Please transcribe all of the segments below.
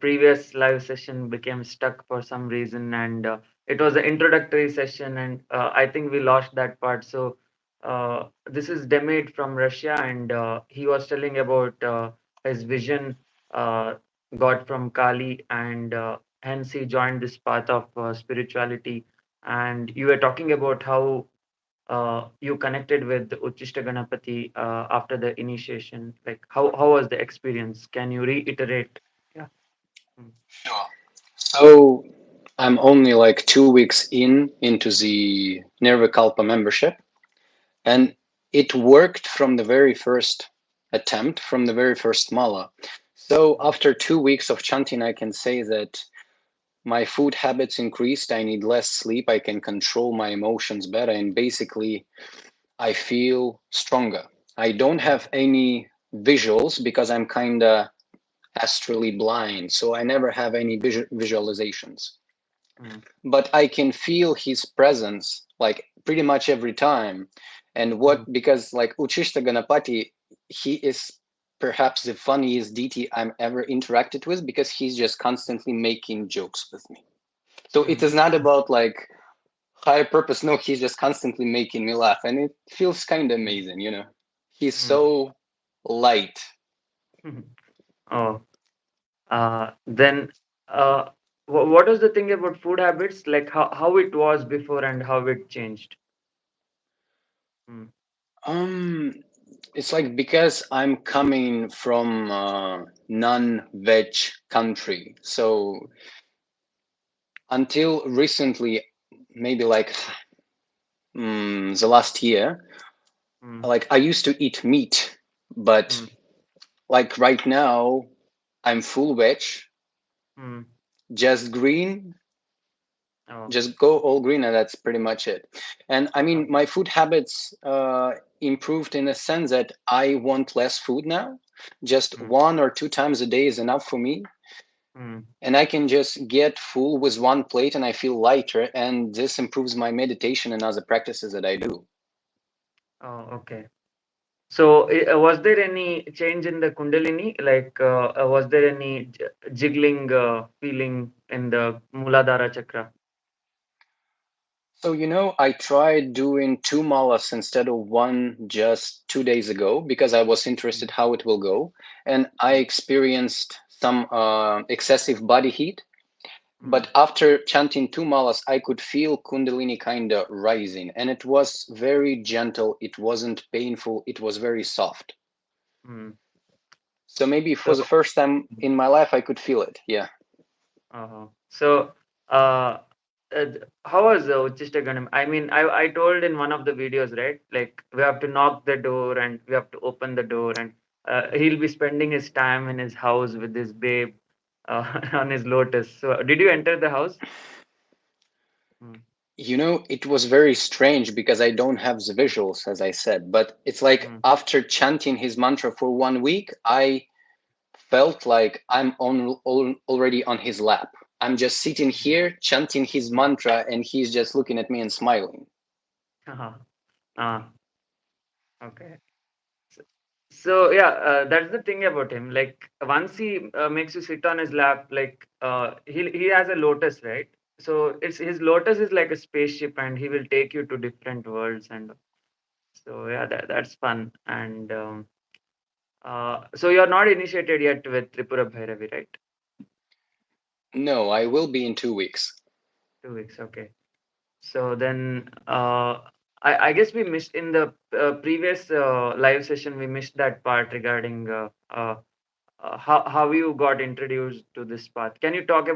previous live session became stuck for some reason, and it was an introductory session, and I think we lost that part. So this is Demid from Russia, and he was telling about his vision uh, got from Kali, and hence he joined this path of spirituality. And you were talking about how you connected with Uchishta Ganapati after the initiation. Like, how was the experience? Can you reiterate? Yeah. Mm. Sure. So I'm only like 2 weeks into the Nirvikalpa membership, and it worked from the very first attempt, from the very first mala. So after 2 weeks of chanting, I can say that my food habits increased. I need less sleep. I can control my emotions better, and basically, I feel stronger. I don't have any visuals because I'm kind of astrally blind, so I never have any visualizations. Mm. But I can feel his presence like pretty much every time. And what, Mm. because like Uchishta Ganapati, he is perhaps the funniest deity I'm ever interacted with because he's just constantly making jokes with me. So it Mm. is not about like higher purpose. No, he's just constantly making me laugh. And it feels kind of amazing, you know? He's Mm. so light. Mm. Oh, then what was the thing about food habits? Like how it was before and how it changed? Mm. Um, it's like because I'm coming from a non-veg country, so until recently, maybe like the last year, Mm. like I used to eat meat, but Mm. like right now, I'm full veg, Mm. just green, Oh. just go all green, and that's pretty much it. And I Oh. mean, my food habits improved in a sense that I want less food now. Just Mm. 1 or 2 times a day is enough for me, Mm. and I can just get full with one plate and I feel lighter, and this improves my meditation and other practices that I do. Oh, okay. So, was there any change in the Kundalini? Like, was there any jiggling feeling in the Muladhara chakra? So, I tried doing two malas instead of one just 2 days ago because I was Mm. interested how it will go. And I Mm. experienced some excessive body heat. Mm. But after chanting two malas, I could feel Kundalini kind of rising. And it was very gentle. It wasn't painful. It was very soft. Mm. So maybe for So, the first time in my life, I could feel it. Yeah. so, how was Uchishta Ganam? I mean, I told in one of the videos, right? Like, we have to knock the door and we have to open the door, and he'll be spending his time in his house with his babe on his lotus. So, did you enter the house? Mm. It was very strange because I don't have the visuals, as I said, but it's like Mm. after chanting his mantra for 1 week, I felt like I'm already on his lap. I'm just sitting here chanting his Mm. mantra, and he's just looking at me and smiling. Ah, okay. So, so yeah, that's the thing about him. Like once he makes you sit on his lap, like he has a lotus, right? So it's his lotus is like a spaceship, and he will take you to different worlds, and so yeah, that's fun. And so you're not initiated yet with Tripura Bhairavi, right? No, I will be in 2 weeks. 2 weeks, okay. So then, I guess we missed in the previous live session. We missed that part regarding how you got introduced to this path. Can you talk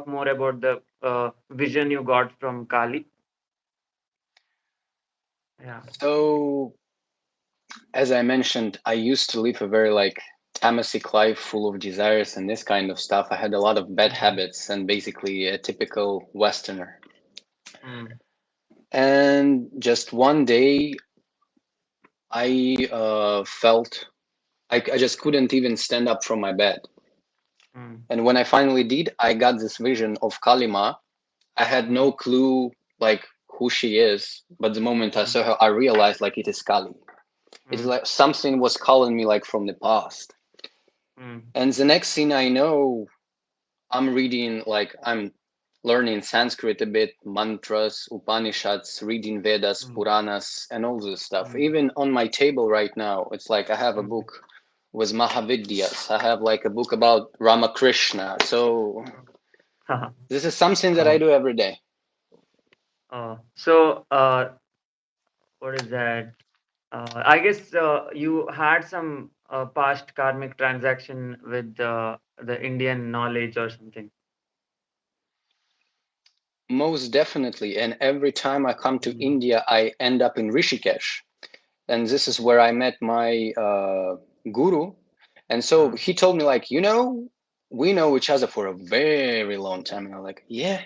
more about the vision you got from Kali? Yeah. So, as I mentioned, I used to live a very like tamasic life full of desires and this kind of stuff. I had a lot of bad Mm. habits and basically a typical Westerner. Mm. And just one day, I felt I just couldn't even stand up from my bed. Mm. And when I finally did, I got this vision of Kalima. I had Mm. no clue like who she is, but the moment I Mm. saw her, I realized like it is Kali. It's Mm. like something was calling me like from the past. Mm. And the next thing I know, I'm reading, like, I'm learning Sanskrit a bit, mantras, Upanishads, reading Vedas, Mm, Puranas, and all this stuff. mm, Even on my table right now, it's like I have a mm. book with Mahavidyas. I have like a book about Ramakrishna. So this is something that I Oh, do every day. so what is that? I guess you had some past karmic transaction with the Indian knowledge or something. Most definitely. And every time I come to Mm. India, I end up in Rishikesh. And this is where I met my guru. And so Uh, he told me, like, you know, we know each other for a very long time. And I'm like, yeah,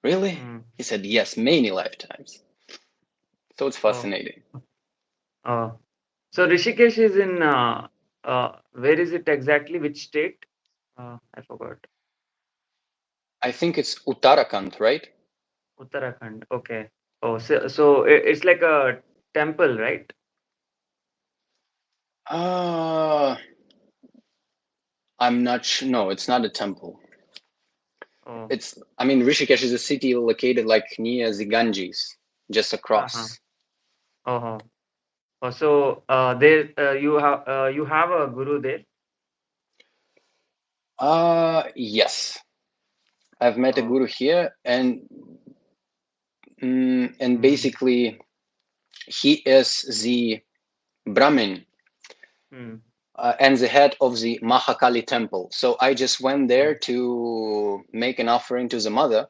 really? mm. He said, yes, many lifetimes. So it's Oh, fascinating. oh. So Rishikesh is in where is it exactly? Which state? I forgot. I think it's Uttarakhand, right? Uttarakhand. Okay. Oh, so it's like a temple, right? Uh, I'm not sure. No, it's not a temple. Oh, It's, I mean, Rishikesh is a city located like near the Ganges, just uh-huh. across. Oh, oh. So there you have a guru there. Yes. I've met a Oh, guru here, and mm, basically he is the Brahmin mm, and the head of the Mahakali temple. So I just went there mm, to make an offering to the mother,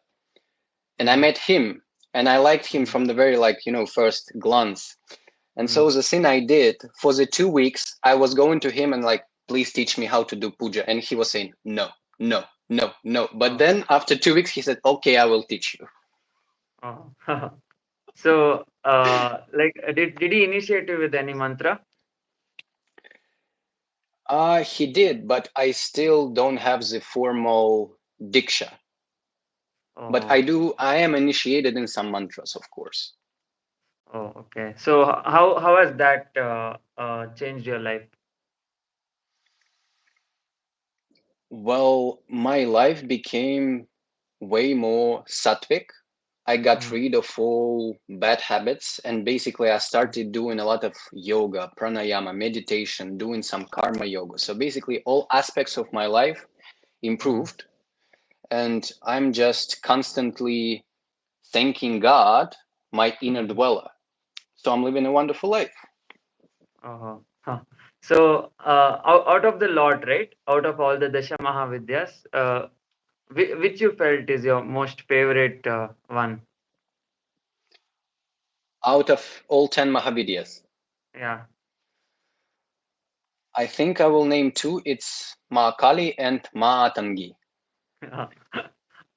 and I mm, met him, and I liked him mm, from the very, like, first glance. And mm. so the thing I did for the 2 weeks, I was going to him and like, please teach me how to do puja, and he was saying no, no, no, no. But Oh, then after 2 weeks, he said, okay, I will teach you. oh. So like did he initiate you with any mantra? He did, but I still don't have the formal diksha. But Oh, I am initiated in some mantras, of course. oh, okay. So how has that changed your life? Well, my life became way more sattvic. I got Mm, rid of all bad habits, and basically I mm, started doing a lot of yoga, pranayama, meditation, doing some karma yoga. So basically all aspects of my life mm, improved, and I'm just constantly thanking God, my inner mm. dweller. So I'm living a wonderful life. Oh, huh. So out of the lot, right? Out of all the Dasha Mahavidyas, which you felt is your most favorite one? Out of all 10 Mahavidyas, Yeah. I think I will name two. It's Mahakali and Maatangi.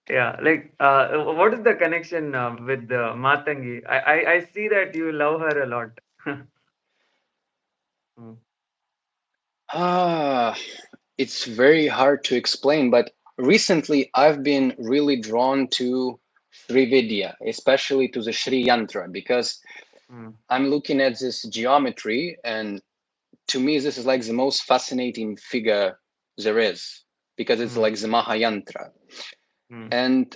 Yeah, like what is the connection with Matangi? I see that you love her a lot. Mm, Ah, it's very hard to explain, but recently I've been really drawn to Sri Vidya, especially to the Sri Yantra, because mm, I'm looking at this geometry, and to me, this is like the most fascinating figure there is, because it's mm, like the Mahayantra. mm, And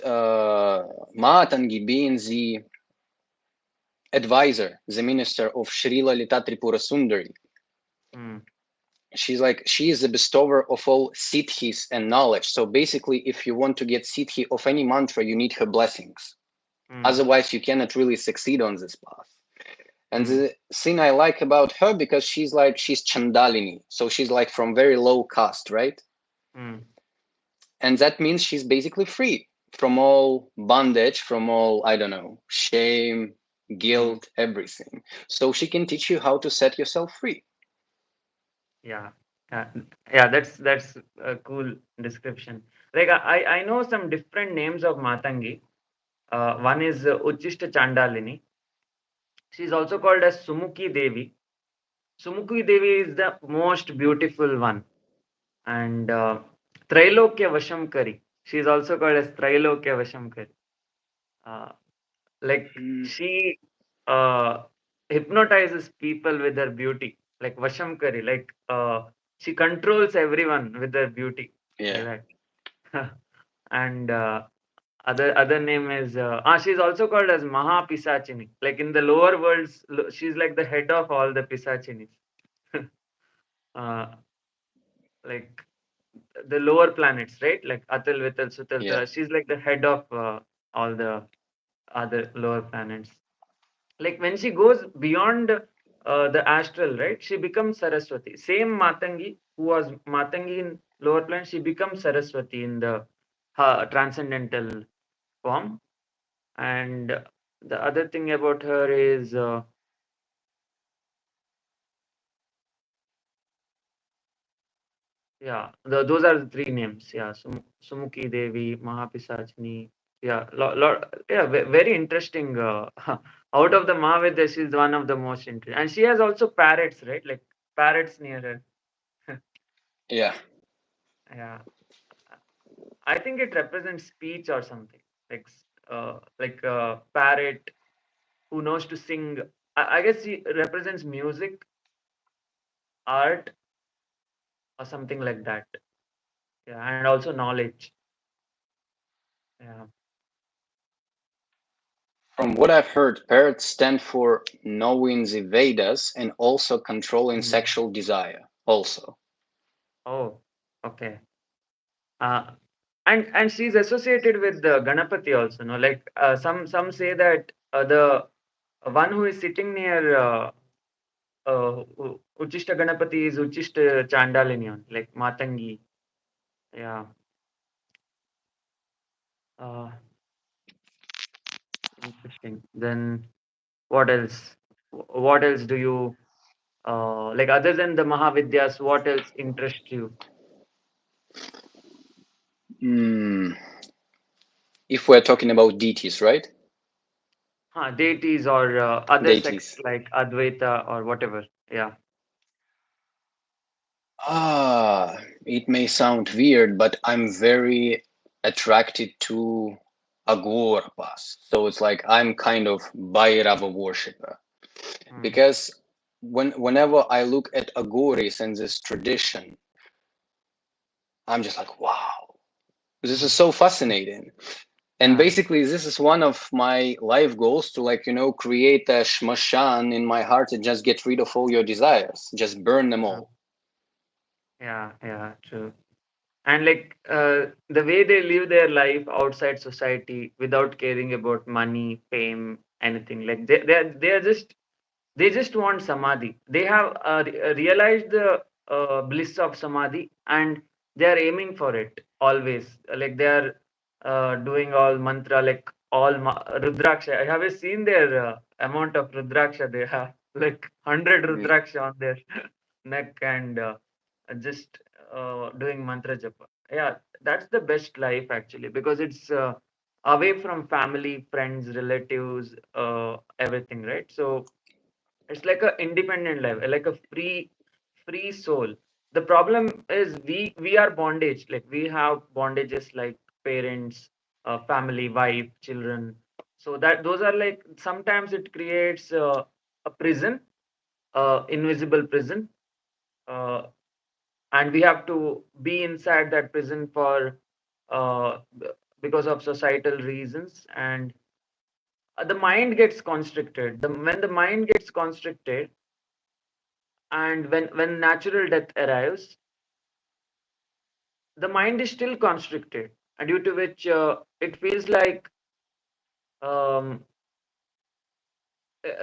Maatangi being the advisor, the minister of Sri Lalita Tripura Sundari, mm, she is the bestower of all siddhis and knowledge. So basically, if you want to get siddhi of any mantra, you need her blessings. mm, Otherwise, you cannot really succeed on this path. And mm, the thing I like about her, because she's Chandalini, so she's like from very low caste, right? mm, And that means she's basically free from all bondage, from all, I don't know, shame, mm. guilt, everything. So she can teach you how to set yourself free. Yeah, yeah, yeah. That's a cool description. Like I know some different names of Matangi. One is Uchishta Chandalini. She's also called as Sumuki Devi. Sumuki Devi is the most beautiful one, and Trailokya Vashamkari. She is also called as Trailokya Vashamkari. Uh, like Mm, she uh, hypnotizes people with her beauty, like Vashamkari. Like she controls everyone with her beauty, yeah. like that. and other name is she's also called as Maha Pisachini. Like in the lower worlds, she's like the head of all the Pisachinis. uh, like the lower planets, right? Like Atal, Vital, Sutal, Yeah. She's like the head of all the other lower planets. Like when she goes beyond the astral, right? She becomes Saraswati. Same Matangi, who was Matangi in lower planet, she becomes Saraswati in the transcendental form. And the other thing about her is, yeah, those are the three names. Yeah, Sumukhi Devi, Mahapisachini. Yeah, yeah, very interesting. Out of the Mahavidya, she's one of the most interesting. And she has also parrots, right? Like parrots near her. Yeah. Yeah, I think it represents speech or something. Like a parrot who knows to sing. I guess she represents music, art, or something like that. Yeah, and also knowledge. Yeah. From what I've heard, parrots stand for knowing the Vedas and also controlling Mm. sexual desire. Also, Oh, okay. Uh, and she's associated with the Ganapati also. No, like some say that the one who is sitting near Uchishta Ganapati is Uchishta Chandalini, only, like Matangi. Yeah. Uh, Interesting. Then what else? What else do you like other than the Mahavidyas? What else interests you? mm, if we're talking about deities, right? Deities or other sects Deities. like Advaita or whatever. Yeah. Ah, it may sound weird, but I'm very attracted to Agorpas. So it's like I'm kind of Bhairava worshipper Mm, because whenever I look at Agoris and this tradition, I'm just like, wow, this is mm, so fascinating. And yeah. basically, this is one of my life goals to create a shmashan in my heart and just get rid of all your desires, just burn them Yeah. all. Yeah. Yeah. True. And like the way they live their life outside society without caring about money, fame, anything. Like they just want samadhi. They have realized the bliss of samadhi, and they are aiming for it always. Like they are doing all mantra, like rudraksha. Have you seen their amount of rudraksha they have? Like 100 Yeah. rudraksha on their neck, and just doing mantra japa. Yeah, that's the best life actually, because it's away from family, friends, relatives, everything, right? So it's like a independent life, like a free soul. The problem is we are bondage. Like we have bondages like parents, family, wife, children. So that those are like sometimes it creates a prison, invisible prison, uh, and we have to be inside that prison for because of societal reasons, and the mind gets constricted. When the mind gets constricted, and when natural death arrives, the mind is still constricted, and due to which it feels like um,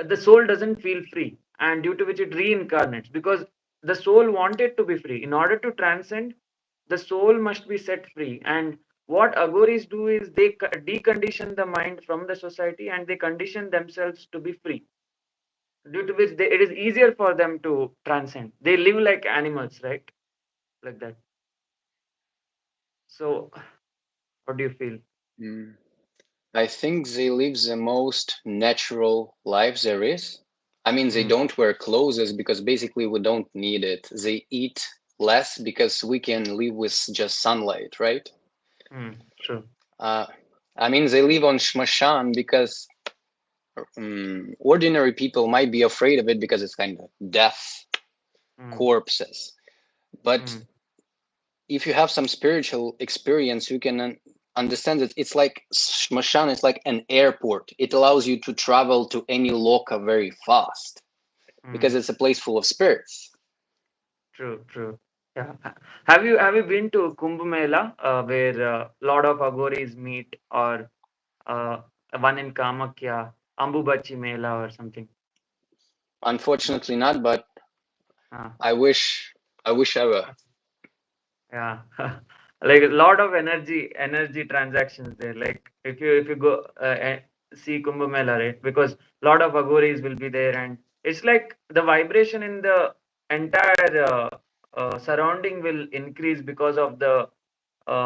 the soul doesn't feel free, and due to which it reincarnates, because the soul wanted to be free. In order to transcend, the soul must be set free. And what agoris do is they decondition the mind from the society, and they condition themselves to be free, due to which it is easier for them to transcend. They live like animals, right? Like that. So what do you feel? Mm. I think they live the most natural life there is. I mean, they Mm, don't wear clothes because basically we don't need it. They eat less because we can live with just sunlight, right? true. Uh, I mean, they live on Shmashan because ordinary people might be afraid of it because it's kind of death, Mm, corpses. But mm, if you have some spiritual experience, you can understand it, it's like Smashan is like an airport. It allows you to travel to any loka very fast because Mm, it's a place full of spirits. true, true. Yeah. Have you been to Kumbh Mela, where lot of agoris meet, or uh, one in Kamakya, Ambubachi Mela or something? No. Unfortunately, not, but Uh, I wish, I wish ever. yeah. Like a lot of energy transactions there. Like if you go see Kumbh Mela, right? Because lot of agoris will be there, and it's like the vibration in the entire surrounding will increase because of the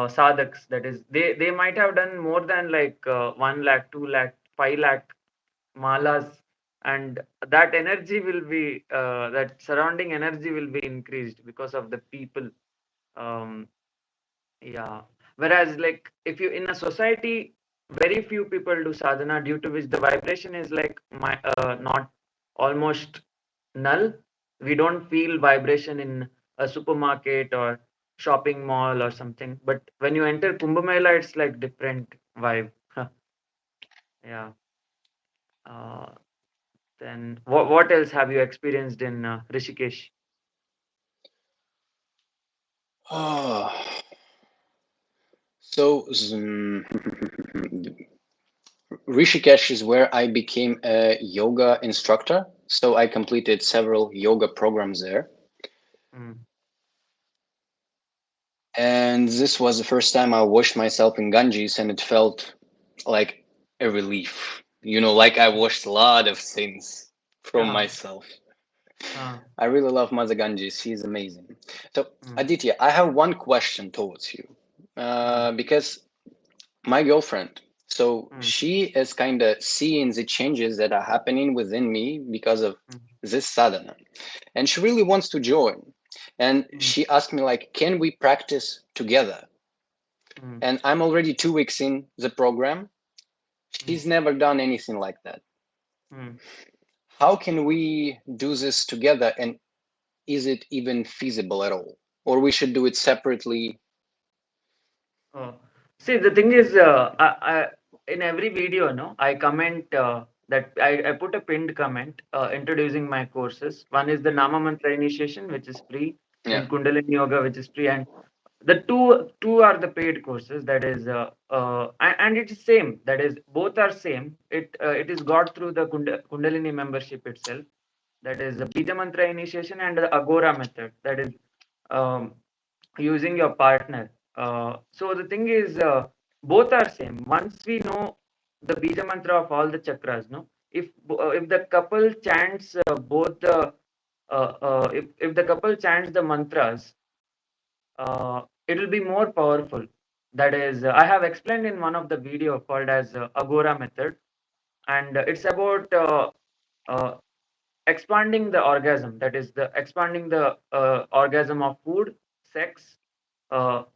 sadhaks. That is, they might have done more than like 1 lakh, 2 lakh, 5 lakh malas, and that energy will be that surrounding energy will be increased because of the people. um yeah. Whereas, like, if you in a society, very few people do sadhana, due to which the vibration is like not almost null. We don't feel vibration in a supermarket or shopping mall or something. But when you enter Kumbh Mela, it's like different vibe. Yeah. Uh, then what else have you experienced in Rishikesh? Oh, so Rishikesh is where I became a yoga instructor. So I completed several yoga programs there. Mm, And this was the first time I washed myself in Ganges, and it felt like a relief. You know, like I washed a lot of things from yeah. myself. Uh, I really love Mother Ganges. She's amazing. So, mm, Aditya, I have one question towards you. mm, Because my girlfriend, so mm, she is kind of seeing the changes that are happening within me because of mm, this sadhana. And she really wants to join. And mm, she asked me, like, can we practice together? mm, And I'm already 2 weeks in the program. mm, She's never done anything like that. mm. How can we do this together? And is it even feasible at all? Or we should do it separately? Oh. See, the thing is, in every video, no, I comment that I put a pinned comment introducing my courses. One is the Nama Mantra initiation, which is free, Yeah. then Kundalini Yoga, which is free, and the two are the paid courses. That is, and it is same. That is, both are same. It is got through the Kundalini membership itself. That is the Bija Mantra initiation and the Agora method. That is um, using your partner. So the thing is, both are same. Once we know the Bija Mantra of all the chakras, no, if the couple chants both the if the couple chants the mantras, it will be more powerful. That is, I have explained in one of the video called as Agora method, and it's about uh, expanding the orgasm. That is the expanding the orgasm of food, sex,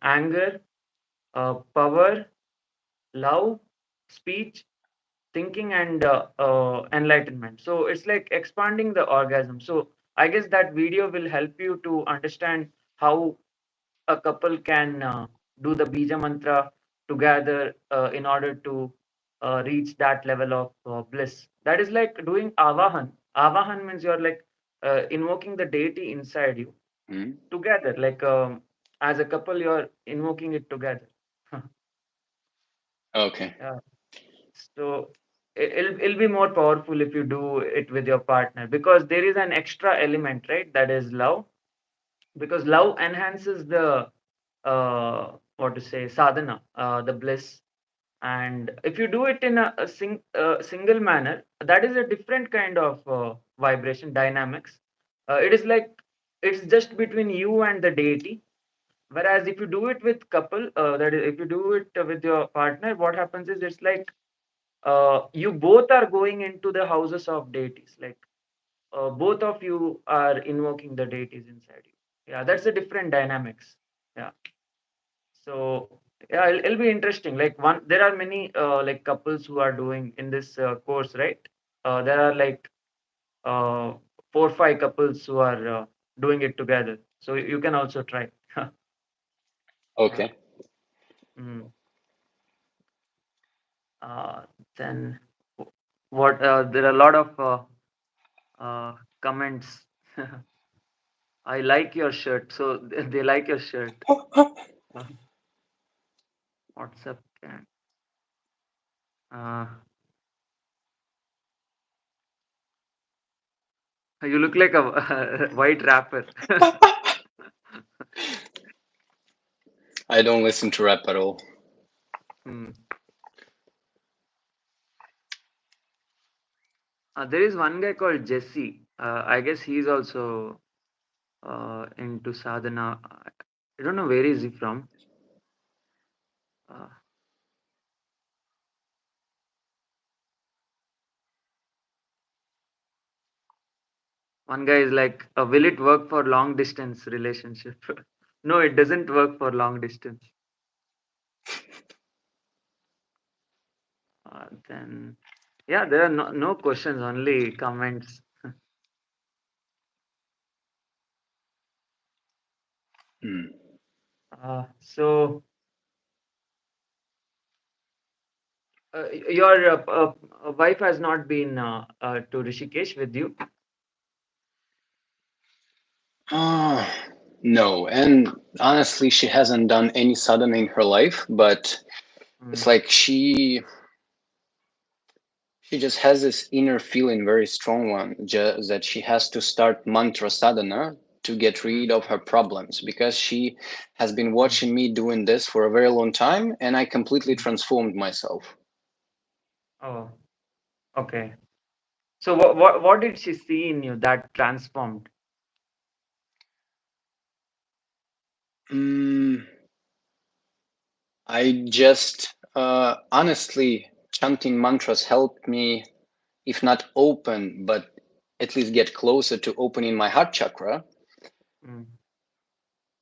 anger, power, love, speech, thinking, and enlightenment. So it's like expanding the orgasm. So I guess that video will help you to understand how a couple can do the bija mantra together in order to reach that level of bliss. That is like doing avahan. Avahan means you're like invoking the deity inside you Mhm. together. Like as a couple, you're invoking it together. Okay. Yeah. So it'll be more powerful if you do it with your partner, because there is an extra element, right? That is love, because love enhances the what to say, sadhana, the bliss. And if you do it in a single manner, that is a different kind of vibration dynamics. It is like it's just between you and the deity. Whereas if you do it with couple, that is, if you do it with your partner, what happens is it's like you both are going into the houses of deities. Like both of you are invoking the deities inside you. Yeah, that's a different dynamics. Yeah. So yeah, it'll be interesting. Like one, there are many like couples who are doing in this course, right? There are like 4 5 couples who are doing it together. So you can also try. Yeah. Okay. Mm. Uh, then what? There are a lot of comments. I like your shirt. So they like your shirt. Uh, WhatsApp can. Uh, you look like a white rapper. I don't listen to rap at all. Hmm. There is one guy called Jesse. I guess he's also into sadhana. I don't know where is he from. Uh, One guy is like, will it work for long distance relationship? No, it doesn't work for long distance. Then, yeah, there are no questions, only comments. Hmm. So, your wife has not been to Rishikesh with you? Ah, no, and honestly, she hasn't done any sadhana in her life, but it's Mm, like she just has this inner feeling, very strong one, just that she has to start mantra sadhana to get rid mm, of her problems because she has been mm, watching me doing this for a very long time, and I completely mm. transformed myself. Oh, okay. So, what did she see in you that transformed? Mm, I just honestly chanting mantras helped me, if not open, but at least get closer to opening my heart chakra. Mm,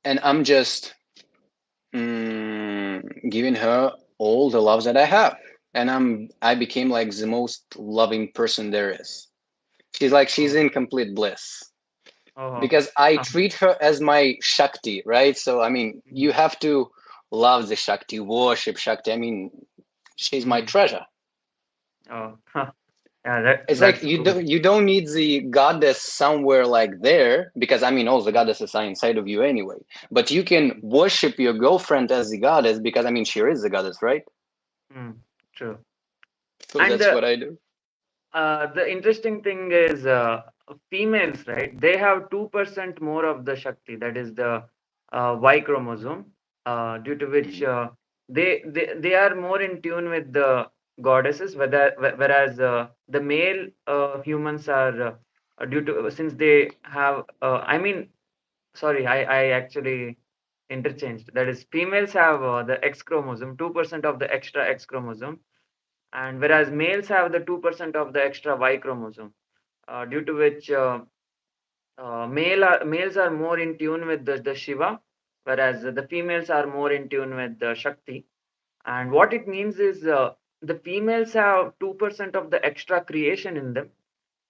And I'm just giving her all the love that I have. And I became like the most loving person there is. She's oh, in complete bliss oh, because I treat her as my Shakti, right? So I mean, mm, you have to love the Shakti, worship Shakti. I mean, she's my mm, treasure. oh, yeah, that It's like that's cool. you don't need the goddess somewhere like there because I mean all the goddesses are inside of you anyway. But you can Mm, worship your girlfriend as the goddess because I mean she is the goddess, right? mm, true. So And that's what I do. the interesting thing is, females, right? They have 2% more of the Shakti, that is the Y chromosome, due to which Mhm. they are more in tune with the goddesses, whereas the male humans are due to, since they have, I mean, sorry, I actually interchanged. That is, females have the X chromosome, 2% of the extra X chromosome, and whereas males have the 2% of the extra Y chromosome, due to which males are more in tune with the Shiva, whereas the females are more in tune with the Shakti. And what it means is, the females have 2% of the extra creation in them,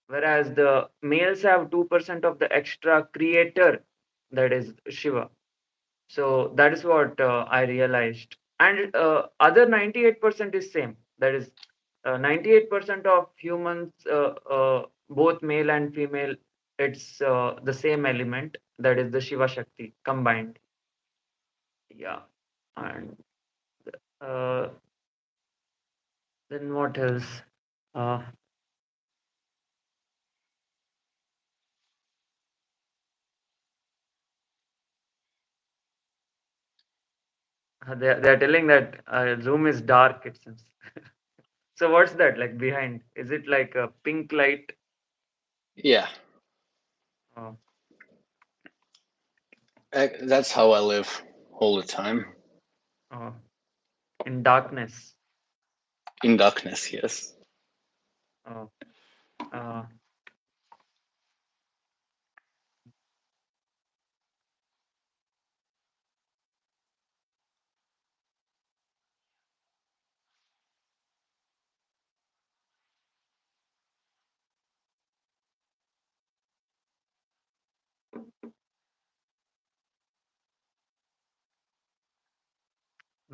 whereas the males have 2% of the extra creator, that is Shiva. So that is what I realized. And other 98% is same. That is 98% of humans, both male and female, it's the same element. That is the Shiva Shakti combined. Yeah. And uh, then what else? Uh, they're telling that room is dark. It seems. So what's that like behind? Is it like a pink light? Yeah, Oh, that's how I live all the time oh, in darkness. in darkness. Yes. Oh, uh,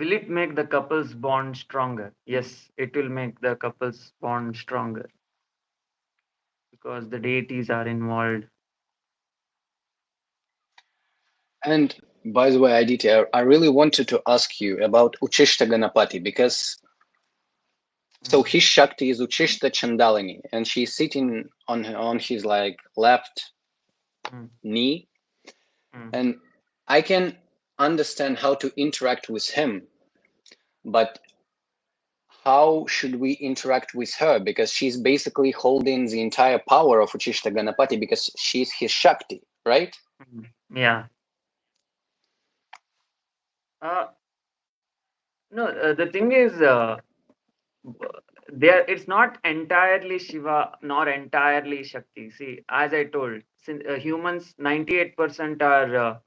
Will it make the couple's bond stronger? Yes, it will make the couple's bond stronger because the deities are involved. And by the way, Aditya, I really wanted to ask you about Uchishta Ganapati because so Mm, his Shakti is Uchishta Chandalini, and she's mm, sitting on his like left mm, knee, mm, and I can understand how to interact with him, but how should we interact with her? Because she's basically holding the entire power of Uchishta Ganapati because she's his Shakti, right? mm. Yeah. Uh, no, the thing is, there it's not entirely Shiva nor entirely Shakti. See, as I told, since humans 98% are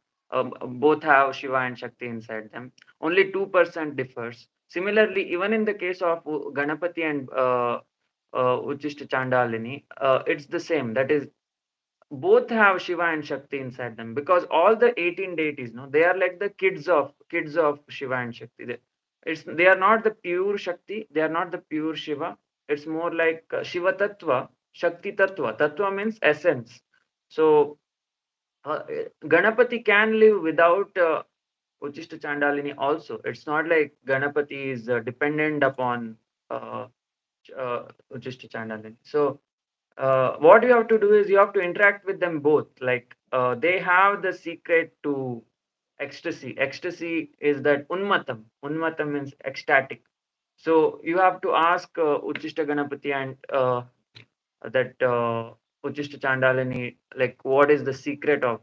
both have Shiva and Shakti inside them. Only 2% differs. Similarly, even in the case of Ganapati and Uchishta Chandalini, it's the same. That is, both have Shiva and Shakti inside them because all the 18 deities, no, they are like the kids of Shiva and Shakti. They are not the pure Shakti, they are not the pure Shiva. It's more like Shiva Tattva, Shakti Tattva. Tattva means essence. So Ganapati can live without Uchishta Chandalini also. It's not like Ganapati is dependent upon uh, Uchishta Chandalini. So what you have to do is you have to interact with them both. Like they have the secret to ecstasy. Ecstasy is that unmatam. Unmatam means ecstatic. So you have to ask Uchishta Ganapati and that Uchishta Chandalini, like what is the secret of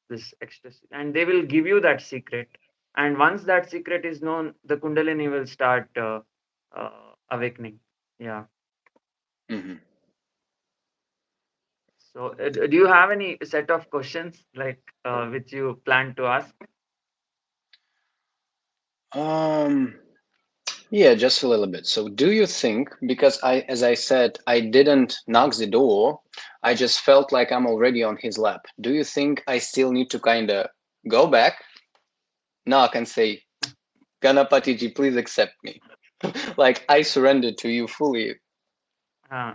this ecstasy, and they will give you that secret. And once that secret is known, the Kundalini will start awakening. Yeah. Mm-hmm. So, do you have any set of questions like which you plan to ask? Um, yeah, just a little bit. So, do you think, because as I said, I didn't knock the door, I just felt like I'm already on his lap. Do you think I still need to kind of go back, knock, and say, Ganapatiji, please accept me? Like, I surrendered to you fully. Uh,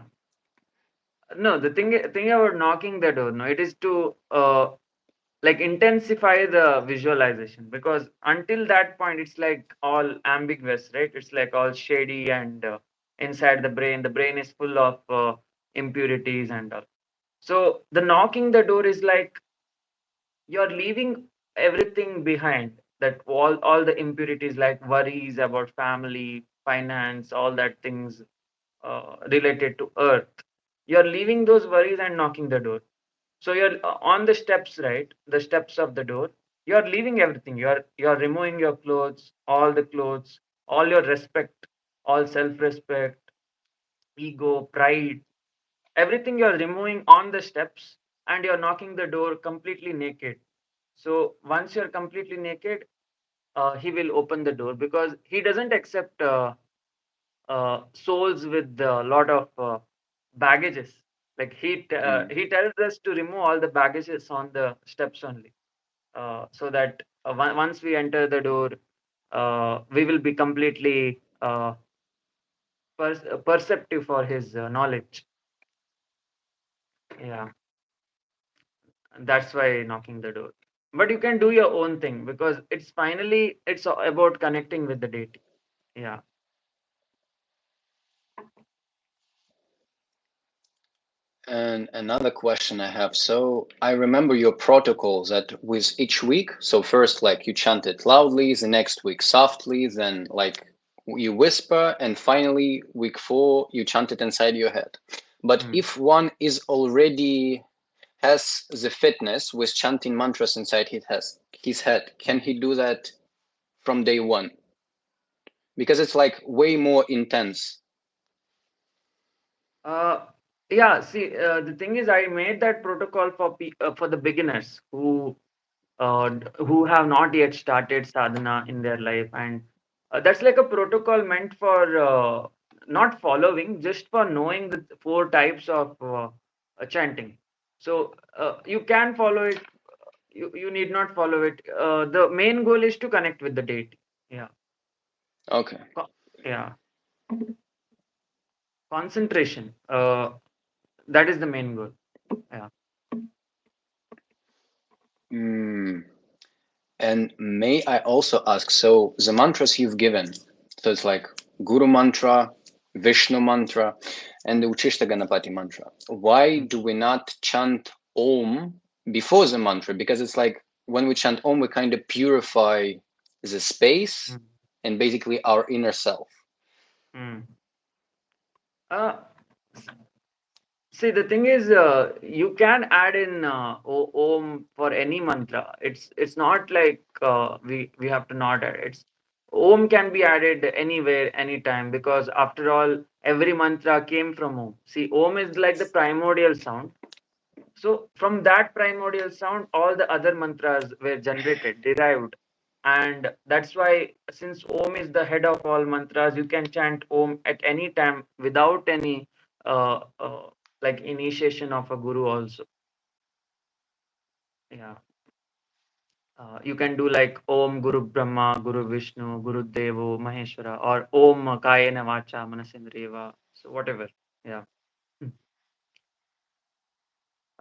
no, the thing about knocking the door, no, it is to like intensify the visualization because until that point, it's like all ambiguous, right? It's like all shady and inside the brain is full of impurities and all. So the knocking the door is like you're leaving everything behind, that all the impurities like worries about family, finance, all that things related to earth. You're leaving those worries and knocking the door. So you're on the steps, right? The steps of the door. You're leaving everything. You're removing your clothes, all your respect, all self-respect, ego, pride, everything you're removing on the steps, and you're knocking the door completely naked. So once you're completely naked, he will open the door because he doesn't accept souls with a lot of baggages. Like Mm. he tells us to remove all the baggages on the steps only, so that once we enter the door, we will be completely perceptive for his knowledge. Yeah, and that's why knocking the door. But you can do your own thing because it's about connecting with the deity. Yeah. And another question I have. So I remember your protocols that with each week. So first, like you chant it loudly, the next week softly, then like you whisper, and finally week 4 you chant it inside your head. But Mm. if one is already has the fitness with chanting mantras inside his head, can he do that from day one? Because it's like way more intense. Uh, yeah, see, the thing is, I made that protocol for the beginners who have not yet started sadhana in their life, and that's like a protocol meant for not following, just for knowing the four types of chanting. So you can follow it. You need not follow it. The main goal is to connect with the deity. Yeah. Okay. Co- yeah, concentration. That is the main goal. Yeah. Mm. And may I also ask, so the mantras you've given, so it's like Guru mantra, Vishnu mantra, and the Uchishta Ganapati mantra. Why Mm, do we not chant Om before the mantra? Because it's like when we chant Om, we kind of purify the space mm, and basically our inner self. mm. Uh, See, the thing is, you can add in Om for any mantra. It's not like we have to not add. It's Om can be added anywhere, anytime, because after all, every mantra came from Om. See, Om is like the primordial sound. So from that primordial sound, all the other mantras were generated, derived. And that's why, since Om is the head of all mantras, you can chant Om at any time without any uh, uh, like initiation of a guru also. Yeah. You can do like Om Guru Brahma, Guru Vishnu, Guru Devo, Maheshwara, or Om Kayena Vacha Manasindriyeva. So whatever. Yeah.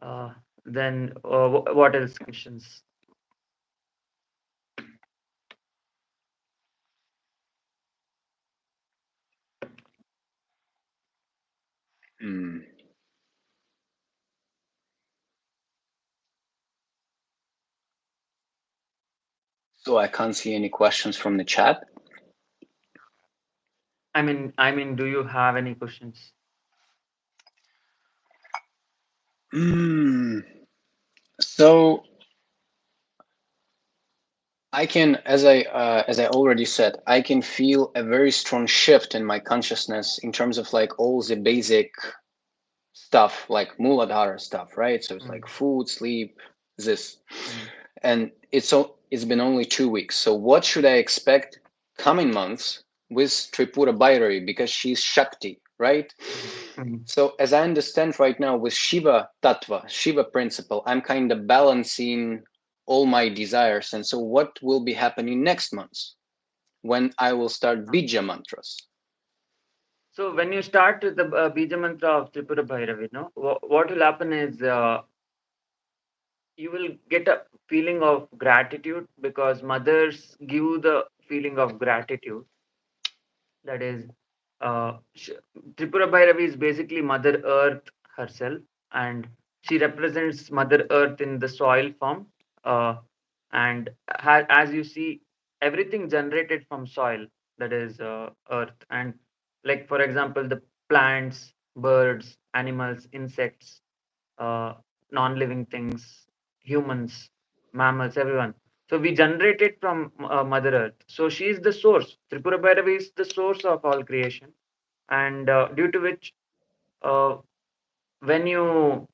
Uh, then what else questions? Mm. So I can't see any questions from the chat. Do you have any questions? Mm. So I can, as I already said, I can feel a very strong shift in my consciousness in terms of like all the basic stuff, like Muladhara stuff, right? So it's like Mm, food, sleep, this, mm, and it's been only 2 weeks. So what should I expect coming months with Tripura Bhairavi because she's Shakti, right? mm, mm. So as I understand right now with Shiva Tattva, Shiva principle, I'm kind of balancing all my desires. And so what will be happening next month when I will start Uh, Bija mantras? So when you start with the Bija mantra of Tripura Bhairavi, no, what will happen is you will get a feeling of gratitude because mothers give the feeling of gratitude. That is, Tripura Bhairavi is basically Mother Earth herself, and she represents Mother Earth in the soil form. Uh, and as you see, everything generated from soil, that is earth. And like for example, the plants, birds, animals, insects, uh, non-living things, humans, mammals, everyone. So we generate it from Mother Earth. So she is the source. Tripura Bhairavi is the source of all creation, and due to which, uh, when you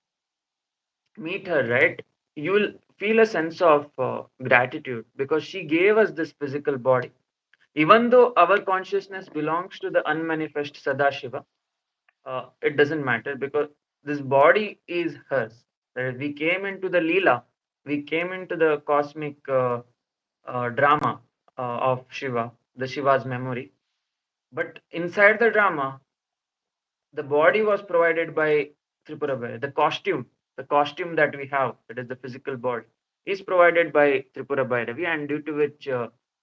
meet her, right, you will feel a sense of gratitude because she gave us this physical body. Even though our consciousness belongs to the unmanifest Sadashiva, it doesn't matter because this body is hers. That is, we came into the Leela, we came into the cosmic drama of Shiva, the Shiva's memory. But inside the drama, the body was provided by Tripura Bhairavi. The costume that we have, that is the physical body, is provided by Tripura Bhairavi, and due to which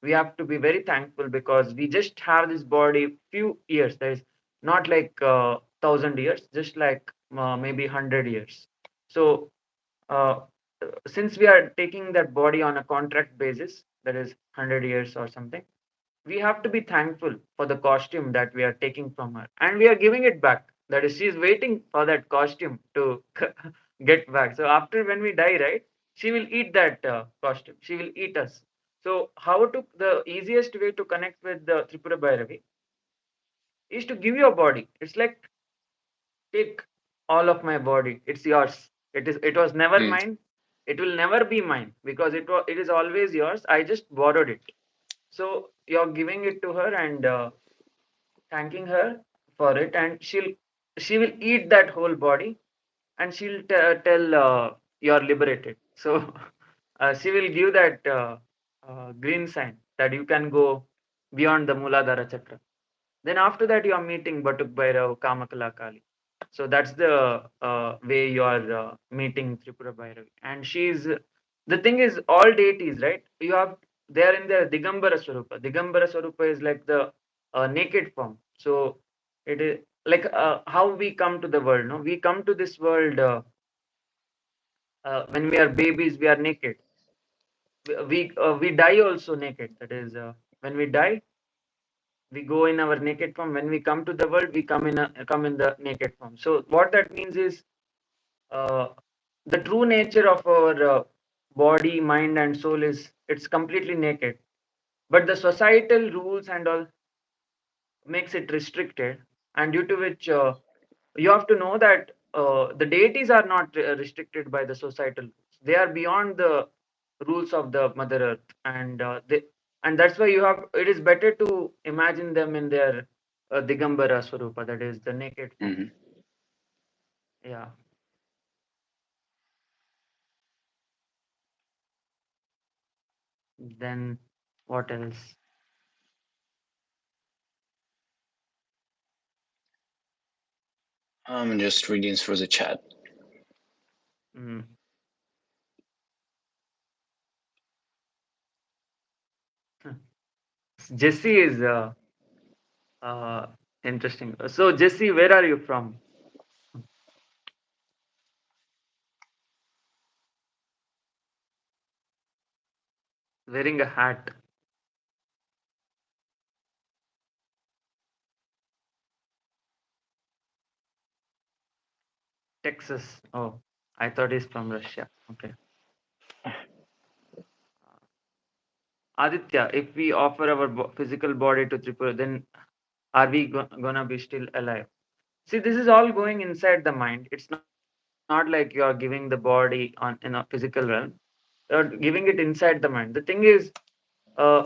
we have to be very thankful because we just have this body few years. That is not like 1,000 years, just like maybe 100 years. So uh, since we are taking that body on a contract basis, that is 100 years or something, we have to be thankful for the costume that we are taking from her and we are giving it back. That is, she's waiting for that costume to get back. So after when we die, right, she will eat that costume, she will eat us. So how to, the easiest way to connect with the Tripura Bhairavi is to give your body. It's like, take all of my body, it's yours. It was never Mm. mine, it will never be mine because it is always yours. I just borrowed it. So you're giving it to her and thanking her for it, and she will eat that whole body, and she'll tell you're liberated. So she will give that green sign that you can go. beyond the Muladhara Chakra. Then after that, you are meeting Batuk Bhairav, Kamakala Kali. So that's the way you are meeting Tripura Bhairavi. And she's the thing is all deities, right? You have they are in the Digambara Swarupa. Digambara Swarupa is like the naked form. So it is like how we come to the world. No, we come to this world when we are babies. We are naked. We die also naked. That is when we die we go in our naked form. When we come to the world we come in the naked form. So what that means is uh, the true nature of our body, mind and soul is it's completely naked, but the societal rules and all makes it restricted, and due to which you have to know that the deities are not restricted by the societal rules. They are beyond the rules of the mother earth, and that's why you have it is better to imagine them in their digambara swarupa, that is the naked form. Hmm. Yeah. Then what else? I'm just reading through the chat. Mm. Jesse is uh, interesting. So Jesse, where are you from? Wearing a hat. Texas. Oh, I thought he's from Russia. Okay. Aditya, if we offer our physical body to Tripura, then are we gonna be still alive? See, this is all going inside the mind. It's not like you are giving the body on in a physical realm. You're giving it inside the mind. The thing is, uh,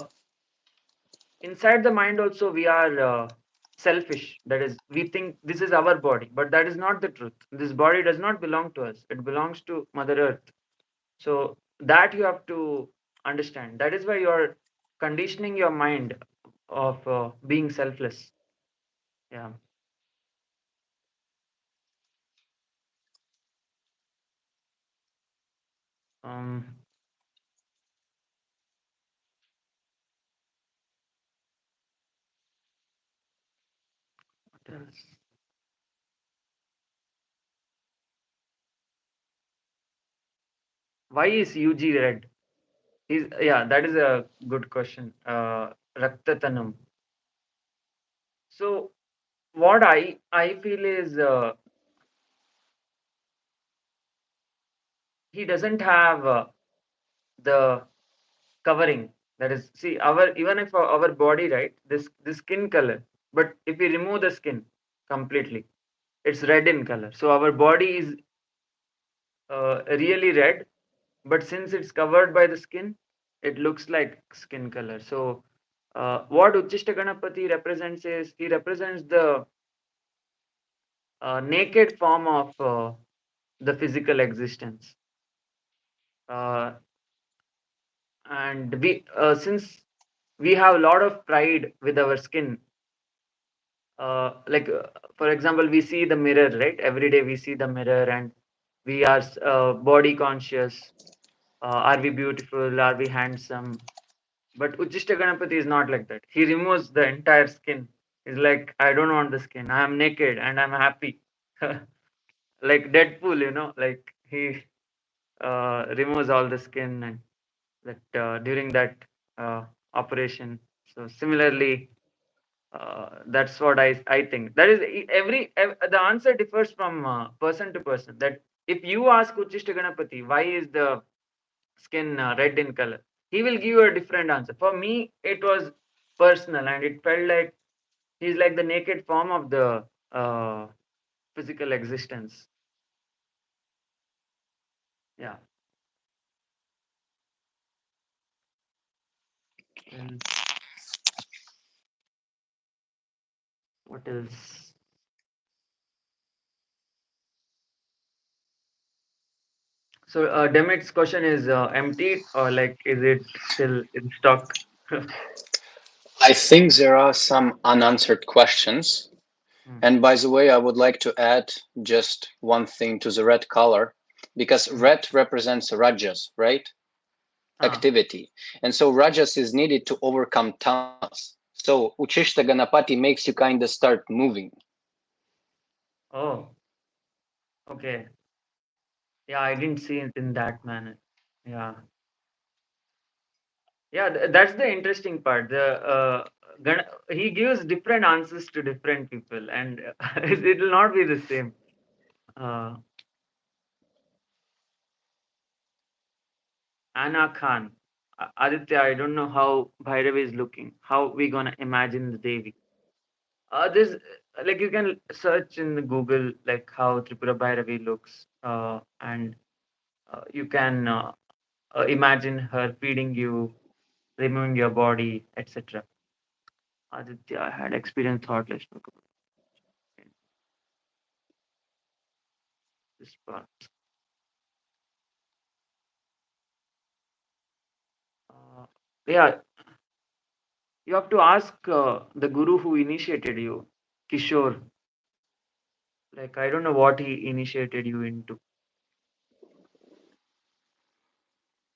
inside the mind also we are selfish. That is, we think this is our body, but that is not the truth. This body does not belong to us. It belongs to Mother Earth. So that you have to understand. That is why you are conditioning your mind of being selfless. Yeah. Um. What else? Why is UG red? Is yeah, that is a good question. Raktatanam. So what I feel is he doesn't have the covering. That is, see, our even if our body, right, this skin color, but if we remove the skin completely, it's red in color. So our body is really red, but since it's covered by the skin, it looks like skin color. So what Uchishta Ganapati represents is he represents the naked form of the physical existence. Uh, and we since we have a lot of pride with our skin, like for example, we see the mirror, right? Every day we see the mirror and we are body conscious. Are we beautiful? Are we handsome? But Uchishta Ganapati is not like that. He removes the entire skin. He's like, I don't want the skin. I am naked and I'm happy. Like Deadpool, like he removes all the skin and that during that uh, operation. So similarly, that's what I think. That is the answer differs from person to person. That if you ask Uchishta Ganapati why is the skin red in color, he will give you a different answer. For me, it was personal and it felt like he's like the naked form of the physical existence. Yeah. And what else? So Demit's question is empty or like is it still in stock? I think there are some unanswered questions. Mm, And by the way, I would like to add just one thing to the red color, because mm. red represents rajas, right? Ah, Activity. And so rajas is needed to overcome tamas. So Uchishta Ganapati makes you kind of start moving. oh, okay. Yeah, I didn't see it in that manner. Yeah. Yeah, that's the interesting part. He gives different answers to different people, and it will not be the same. Uh, Anna Khan, Aditya, I don't know how Bhairavi is looking. How we gonna imagine the Devi? This like you can search in the Google like how Tripura Bhairavi looks, and you can imagine her feeding you, removing your body, etc. Aditya, I had experience thought. Let's talk about this part. Uh, yeah, you have to ask the guru who initiated you, Kishore. Like I don't know what he initiated you into.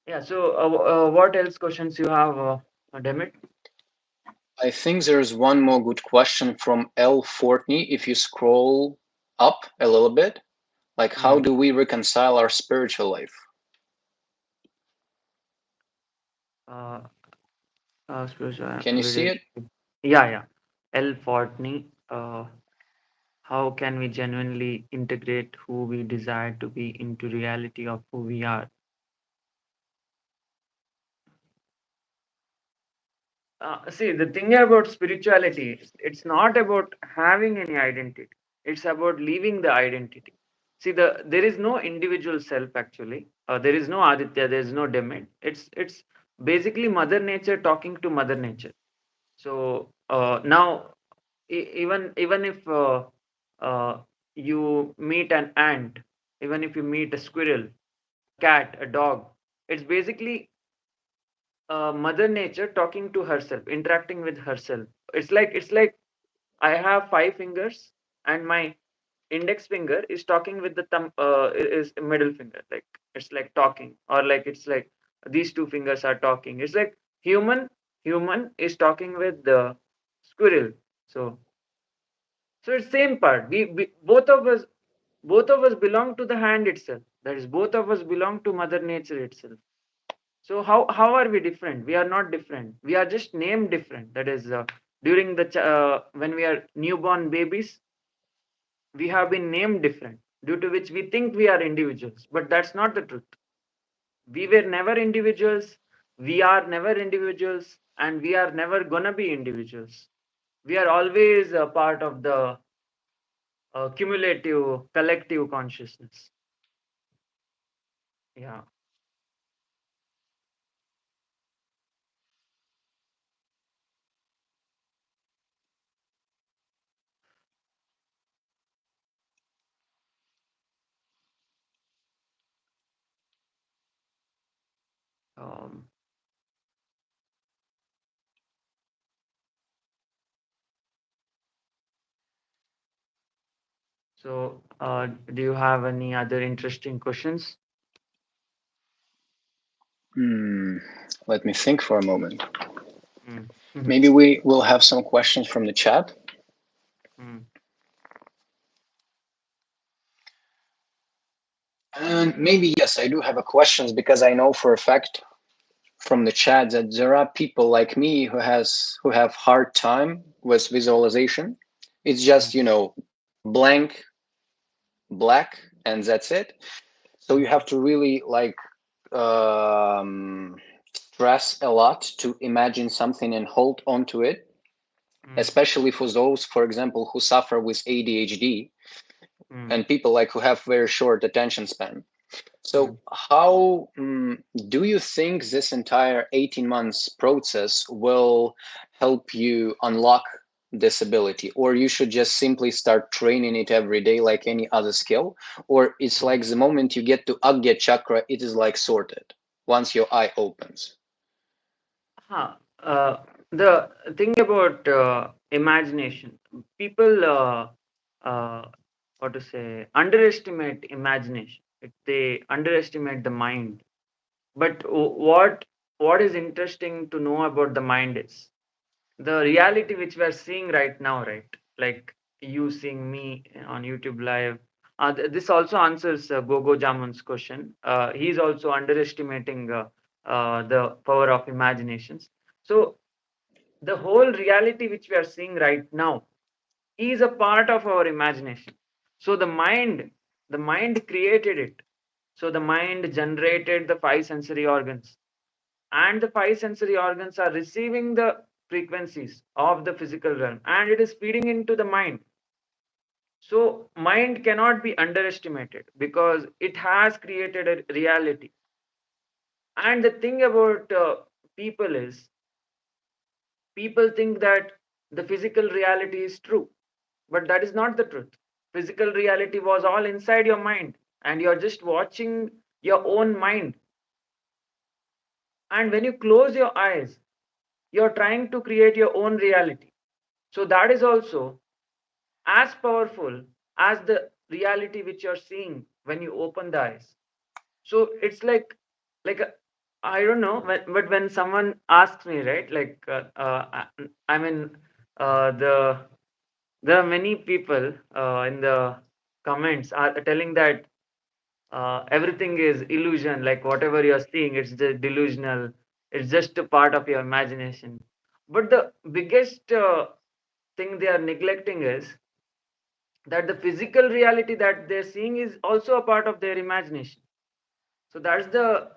Yeah. So what else questions you have, Demit? I think there's one more good question from L. Fortney. If you scroll up a little bit, like how Hmm. do we reconcile our spiritual life? Uh, spiritual Can you see it? relationship. Yeah, yeah. L. Fortney. How can we genuinely integrate who we desire to be into reality of who we are? See, the thing about spirituality is it's not about having any identity. It's about leaving the identity. See, there is no individual self actually. There is no Aditya. There is no Demid. It's basically Mother Nature talking to Mother Nature. So now, even if you meet an ant, even if you meet a squirrel, a cat, a dog, it's basically Mother Nature talking to herself, interacting with herself. It's like I have five fingers, and my index finger is talking with the thumb, is middle finger. Like it's like talking, or like it's like these two fingers are talking. It's like human is talking with the squirrel. So so it's same part. We both of us belong to the hand itself. That is, both of us belong to Mother Nature itself. So how are we different? We are not different. We are just named different. That is, during when we are newborn babies, we have been named different, due to which we think we are individuals. But that's not the truth. We were never individuals. We are never individuals, and we are never gonna be individuals. We are always a part of the cumulative collective consciousness. Yeah. Um, so, do you have any other interesting questions? Hmm. Let me think for a moment. Mm. Maybe we will have some questions from the chat. Mm. And maybe, yes, I do have a questions because I know for a fact from the chat that there are people like me who have hard time with visualization. It's Mm. just, blank, black, and that's it. So you Mm. have to really like stress a lot to imagine something and hold on to it, Mm. especially for those, for example, who suffer with ADHD Mm. and people like who have very short attention span. So, Mm. how do you think this entire 18 months process will help you unlock this ability? Or you should just simply start training it every day like any other skill? Or it's Mm. like the moment you get to Agya chakra, it is like sorted once your eye opens. Huh. The thing about imagination, people, what to say, underestimate imagination. They underestimate the mind. But what is interesting to know about the mind is the reality which we are seeing right now, right? Like you seeing me on YouTube live. This also answers Gogo Jamun's question. He's also underestimating the power of imaginations. So the whole reality which we are seeing right now is a part of our imagination. So the mind created it. So the mind generated the five sensory organs, and the five sensory organs are receiving the frequencies of the physical realm, and it is feeding into the mind. So mind cannot be underestimated because it has created a reality. And the thing about people is, people think that the physical reality is true, but that is not the truth. Physical reality was all inside your mind, and you're just watching your own mind. And when you close your eyes, you're trying to create your own reality. So that is also as powerful as the reality which you're seeing when you open the eyes. So it's like I don't know, but when someone asks me, right, like I mean, the there are many people in the comments are telling that everything is illusion, like whatever you're seeing, it's just delusional, it's just a part of your imagination. But the biggest thing they are neglecting is that the physical reality that they're seeing is also a part of their imagination. So that's the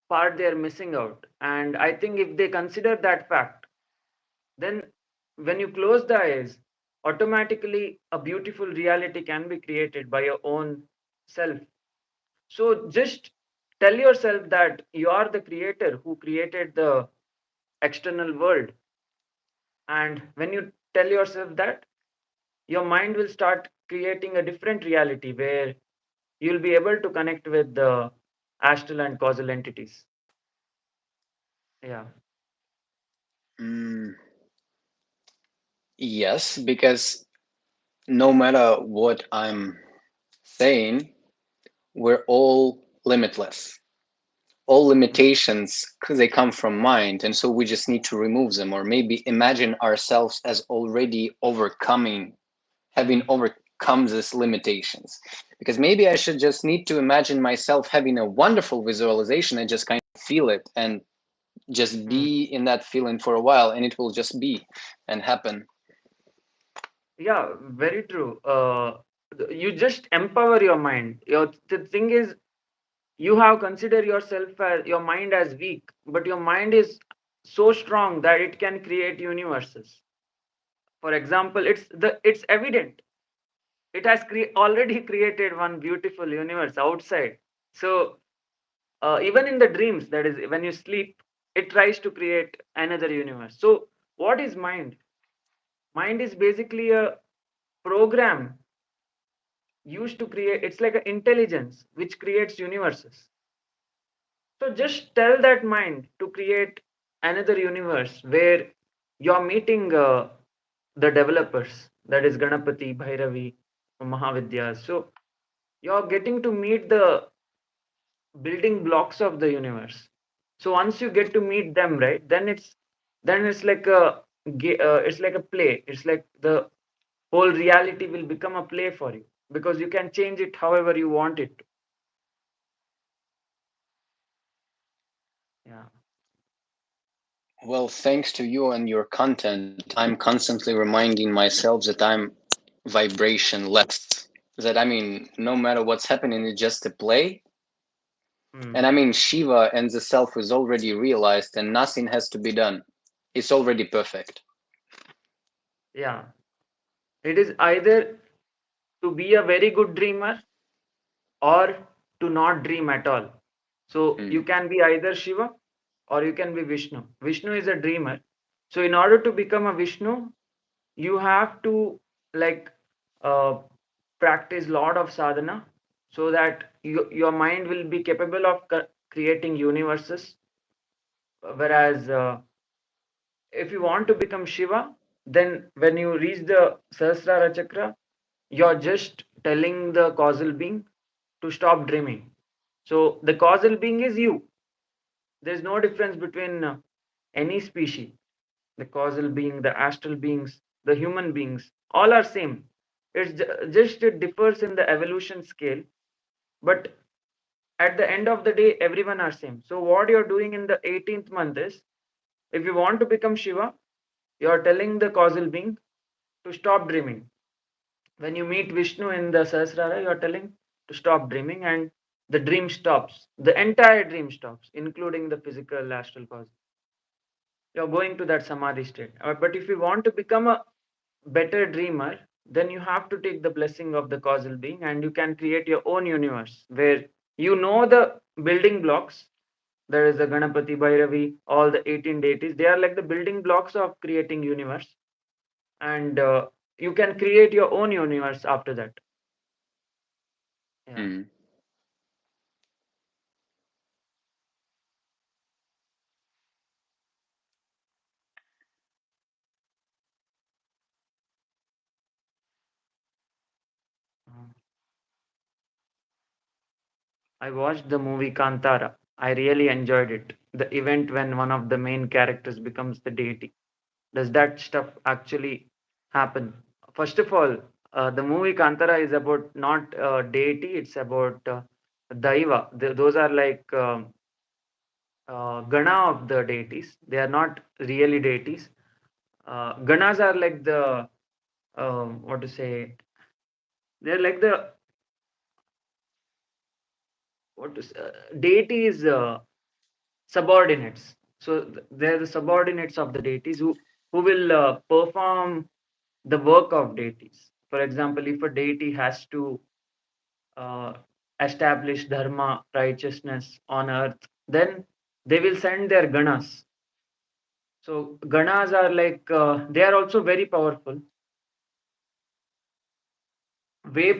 part they're missing out. And I think if they consider that fact, then when you close the eyes, automatically a beautiful reality can be created by your own self. So just tell yourself that you are the creator who created the external world. And when you tell yourself that, your mind will start creating a different reality where you'll be able to connect with the astral and causal entities. Yeah. Mm, yes, because no matter what I'm saying, we're all limitless. All Mm. limitations, because they come from mind, and so we just need to remove them, or maybe imagine ourselves as already overcoming, having overcome these limitations. Because maybe I should just need to imagine myself having a wonderful visualization and just kind of feel it and just Mm. be in that feeling for a while, and it will just be and happen. Yeah, very true. You just empower your mind. The thing is, you have considered yourself as your mind as weak, but your mind is so strong that it can create universes. For example, it's evident. It has already created one beautiful universe outside. So even in the dreams, that is when you sleep, it tries to create another universe. So what is mind? Mind is basically a program used to create. It's like an intelligence which creates universes. So just tell that mind to create another universe where you're meeting the developers, that is Ganapati, Bhairavi, Mahavidya. So you're getting to meet the building blocks of the universe. So once you get to meet them, right, then it's like it's like a play. It's like the whole reality will become a play for you because you can change it however you want it to. Yeah. Well, thanks to you and your content, I'm constantly reminding myself that I'm vibrationless. That I mean, no matter what's happening, it's just a play. And Hmm. I mean, Shiva and the self is already realized, and nothing has to be done. It's already perfect. Yeah. It is either to be a very good dreamer or to not dream at all. So you Mm. can be either Shiva or you can be Vishnu. Vishnu is a dreamer. So in order to become a Vishnu, you have to like uh, practice lot of sadhana so that your mind will be capable of creating universes. Whereas If you want to become Shiva, then when you reach the Sahasrara Chakra, you're just telling the causal being to stop dreaming. So the causal being is you. There's no difference between any species. The causal being, the astral beings, the human beings, all are same. Just it differs in the evolution scale, but at the end of the day, everyone are same. So what you're doing in the 18th month is, if you want to become Shiva, you're telling the causal being to stop dreaming. When you meet Vishnu in the Sahasrara, you're telling to stop dreaming, and the dream stops. The entire dream stops, including the physical astral cause. You're going to that Samadhi state. But if you want to become a better dreamer, then you have to take the blessing of the causal being, and you can create your own universe where you know the building blocks. There is the Ganapati, Bhairavi, all the 18 deities. They are like the building blocks of creating universe, and you can create your own universe after that. Yeah. Hmm. Uh, I watched the movie Kantara. I really enjoyed it. The event when one of the main characters becomes the deity. Does that stuff actually happen? First of all, the movie Kantara is about not deity, it's about Daiva. Those are like Gana of the deities. They are not really deities. Ganas are like the, what to say, they're like the, deity is subordinates. So they're the subordinates of the deities who will perform the work of deities. For example, if a deity has to uh, establish dharma, righteousness on earth, then they will send their ganas. So ganas are like they are also very powerful, way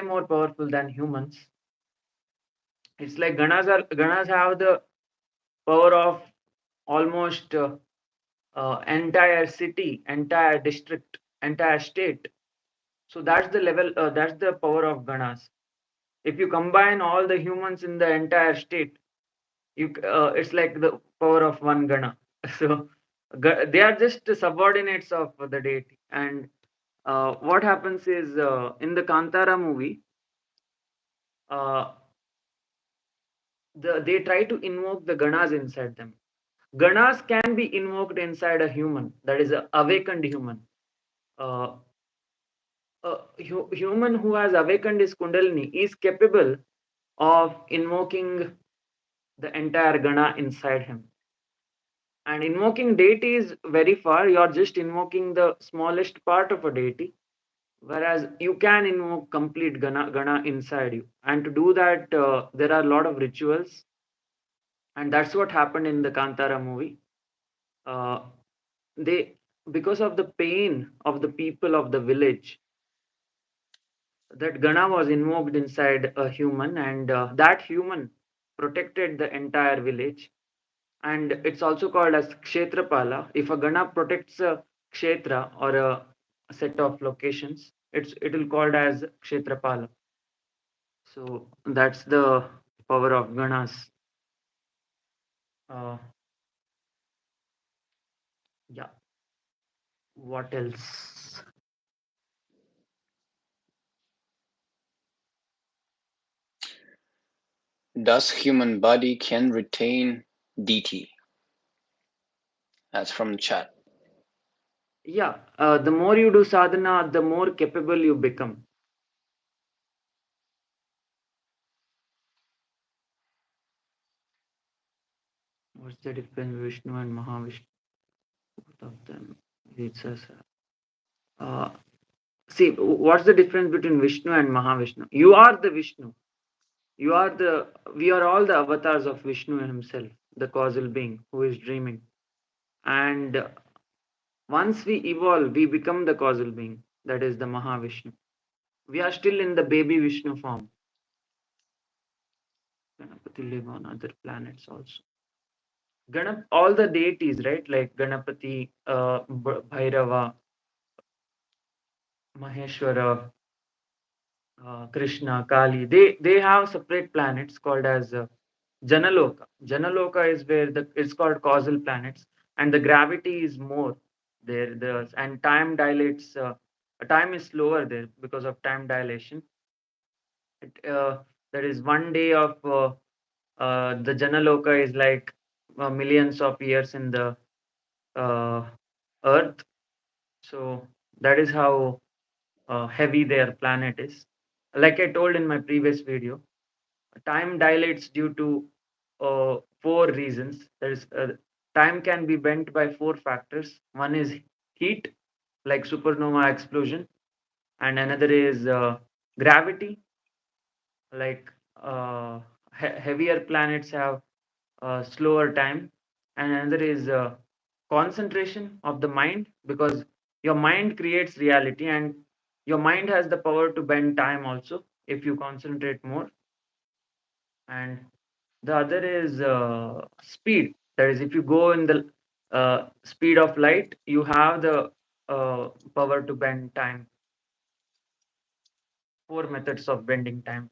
more powerful than humans. It's like ganas have the power of almost entire city, entire district, entire state. So that's the level. That's the power of ganas. If you combine all the humans in the entire state, it's like the power of one gana. So they are just the subordinates of the deity. And what happens is in the Kantara movie, uh, they try to invoke the ganas inside them. Ganas can be invoked inside a human, that is a awakened human. Uh, a human who has awakened his Kundalini is capable of invoking the entire Gana inside him. And invoking deity is very far. You're just invoking the smallest part of a deity, whereas you can invoke complete Gana inside you. And to do that, there are a lot of rituals, and that's what happened in the Kantara movie. Uh, they, because of the pain of the people of the village, that Gana was invoked inside a human, and that human protected the entire village. And it's also called as Kshetrapala. If a Gana protects a Kshetra or a set of locations, it will called as Kshetrapala. So that's the power of Ganas. Uh, yeah. What else? Does human body can retain DT? That's from chat. Yeah. The more you do sadhana, the more capable you become. What's the difference between Vishnu and Mahavishnu? Both of them. It's uh, see, what's the difference between Vishnu and Mahavishnu? You are the Vishnu. You are the, we are all the avatars of Vishnu himself, the causal being who is dreaming. And once we evolve, we become the causal being, that is the Mahavishnu. We are still in the baby Vishnu form. Ganapati live on other planets also. all the deities, right? Like Ganapati, Bhairava, Maheshwara, Krishna, Kali. They have separate planets called as Janaloka. Janaloka is where it's called causal planets, and the gravity is more there. And time dilates. Time is slower there because of time dilation. There is 1 day of the Janaloka is like millions of years in the uh, Earth. So that is how heavy their planet is. Like I told in my previous video, time dilates due to four reasons. Time can be bent by four factors. One is heat, like supernova explosion, and another is gravity, like heavier planets have slower time, and another is concentration of the mind, because your mind creates reality, and your mind has the power to bend time also if you concentrate more. And the other is speed. That is, if you go in the speed of light, you have the power to bend time. Four methods of bending time.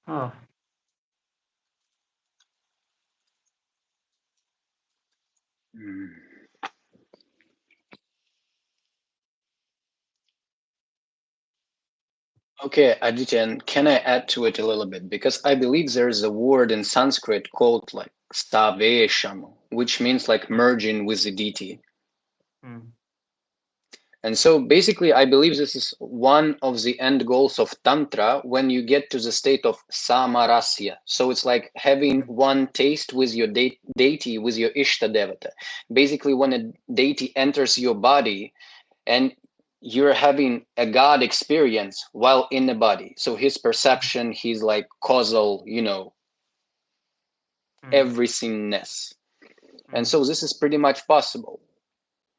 Oh. Mm. Okay, Aditya, can I add to it a little bit? Because I believe there's a word in Sanskrit called like stavesham, which means like Mm, merging with the deity. mm, And so basically, I believe this is one of the end goals of Tantra when you get to the state of samarasya. So it's like having mm, one taste with your deity, with your Ishta Devata. Basically, when a deity enters your body and you're having a God experience while in the body. So his perception, his like causal, mm, everythingness. And mm, so this is pretty much possible.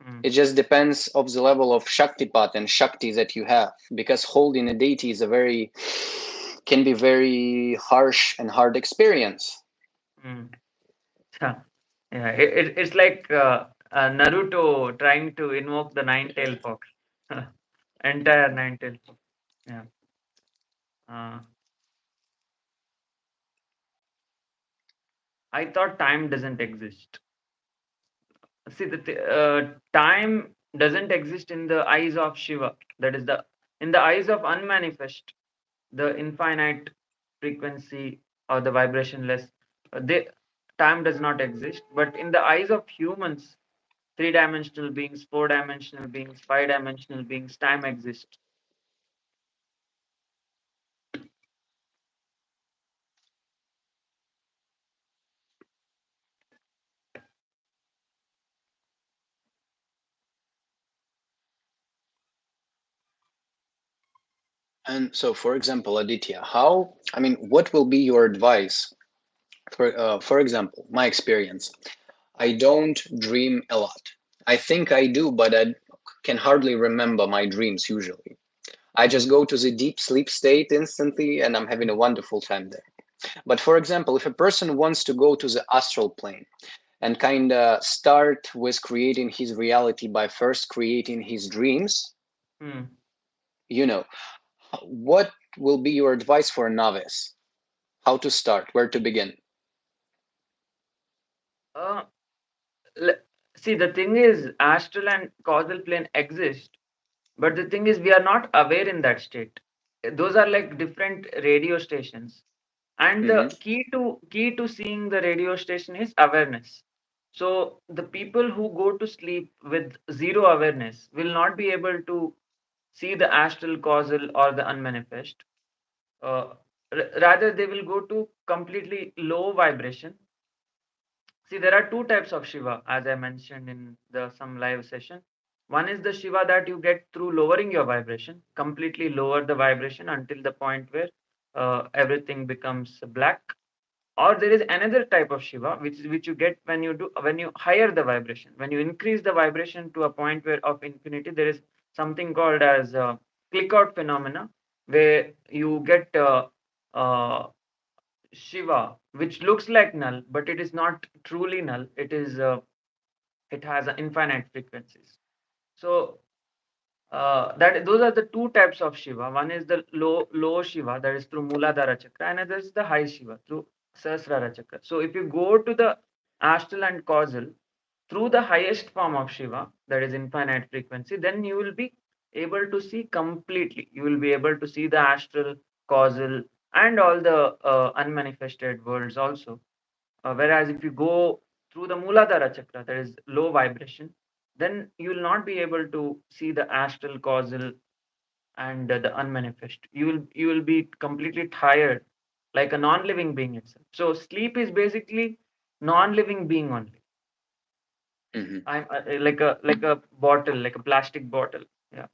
mm, It just depends of the level of shaktipat and shakti that you have, because holding a deity is a very can be very harsh and hard experience. mm. Yeah, yeah. It's like Naruto trying to invoke the nine-tailed fox, entire nine-tailed fox. Yeah. Uh, I thought time doesn't exist. See, time doesn't exist in the eyes of Shiva. That is the in the eyes of unmanifest, the infinite frequency or the vibrationless. They time does not exist. But in the eyes of humans, three-dimensional beings, four-dimensional beings, five-dimensional beings, time exists. And so, for example, Aditya, what will be your advice? For example, my experience, I don't dream a lot. I think I do, but I can hardly remember my dreams usually. I Mm, just go to the deep sleep state instantly and I'm having a wonderful time there. But for example, if a person wants to go to the astral plane and kind of start with creating his reality by first creating his dreams, mm. you know, what will be your advice for a novice? How to start? Where to begin? Uh, le- See, the thing is, astral and causal plane exist, but the thing is, we are not aware in that state. Those are like different radio stations, and Hmm. the key to seeing the radio station is awareness. So the people who go to sleep with zero awareness will not be able to see the astral, causal, or the unmanifest. Uh, Rather, they will go to completely low vibration. See, there are two types of Shiva, as I mentioned in the some live session. One is the Shiva that you get through lowering your vibration, completely lower the vibration until the point where everything becomes black. Or there is another type of Shiva, which you get when you higher the vibration, when you increase the vibration to a point where of infinity. There is something called as click out phenomena, where you get uh, Shiva, which looks like null, but it is not truly null. It has infinite frequencies. So that those are the two types of Shiva. One is the low Shiva, that is through Muladhara Chakra, and another is the high Shiva through Sahasrara Chakra. So if you go to the astral and causal through the highest form of Shiva, that is infinite frequency, then you will be able to see completely. You will be able to see the astral, causal, and all the unmanifested worlds also. Whereas if you go through the Muladhara chakra, that is low vibration, then you will not be able to see the astral, causal, and the unmanifest. You will be completely tired, like a non-living being itself. So sleep is basically non-living being only. Hmm. I'm like a bottle, like a plastic bottle. Yeah.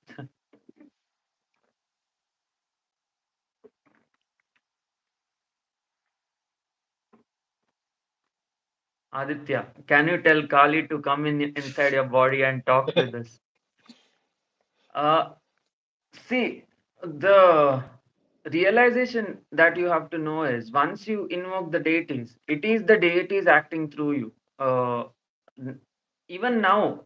Aditya, can you tell Kali to come inside your body and talk with us? Uh, See, the realization that you have to know is once you invoke the deities, it is the deities acting through you. N- even now,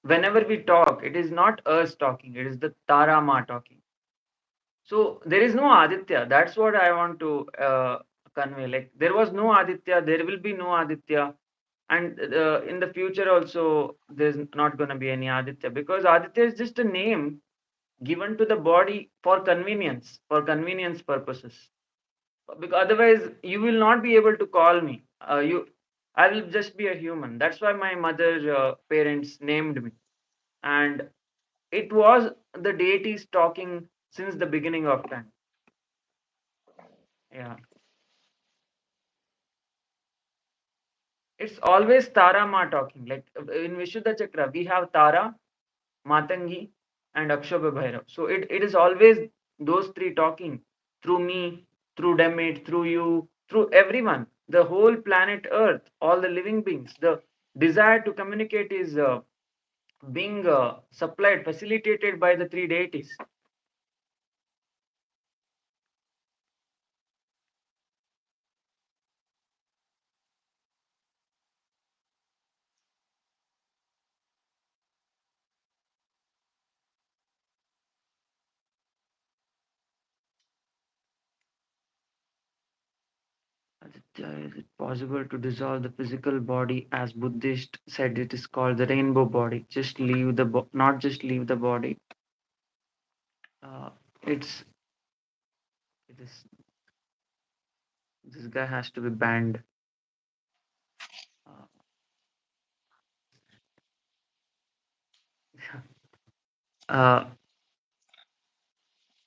whenever we talk, it is not us talking, it is the Tarama talking. So there is no Aditya. That's what I want to convey. Like there was no Aditya, there will be no Aditya, and in the future also there's not going to be any Aditya, because Aditya is just a name given to the body for convenience purposes, because otherwise you will not be able to call me. I will just be a human. That's why my mother parents named me, and it was the deities talking since the beginning of time. Yeah, it's always Tara Ma talking. Like in Vishuddha Chakra we have Tara, Matangi, and Akshobha Bhairav. So it is always those three talking through me, through Demid, through you, through everyone, the whole planet Earth, all the living beings. The desire to communicate is being supplied, facilitated by the three deities. Aditya, is it possible to dissolve the physical body? As Buddhist said, it is called the rainbow body. Just leave not just leave the body. Uh, it's it is this guy has to be banned. Uh, uh,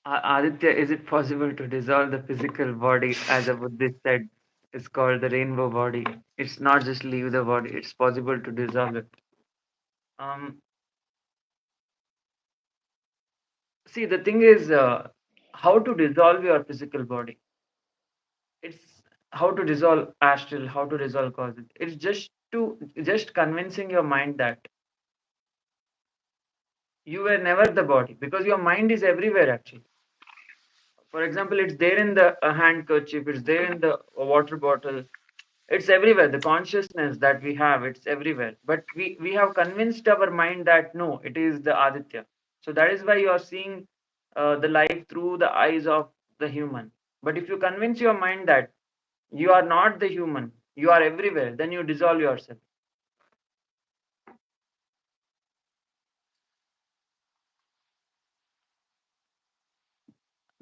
Aditya, is it possible to dissolve the physical body, as a Buddhist said? It's called the rainbow body. It's not just leave the body. It's possible to dissolve it. Um, See, the thing is, how to dissolve your physical body. It's how to dissolve astral, how to dissolve causes. It's just convincing your mind that you were never the body, because your mind is everywhere actually. For example, it's there in the handkerchief, it's there in the water bottle, it's everywhere. The consciousness that we have, it's everywhere, but we have convinced our mind that no, it is the Aditya. So that is why you are seeing the life through the eyes of the human. But if you convince your mind that you are not the human, you are everywhere, then you dissolve yourself.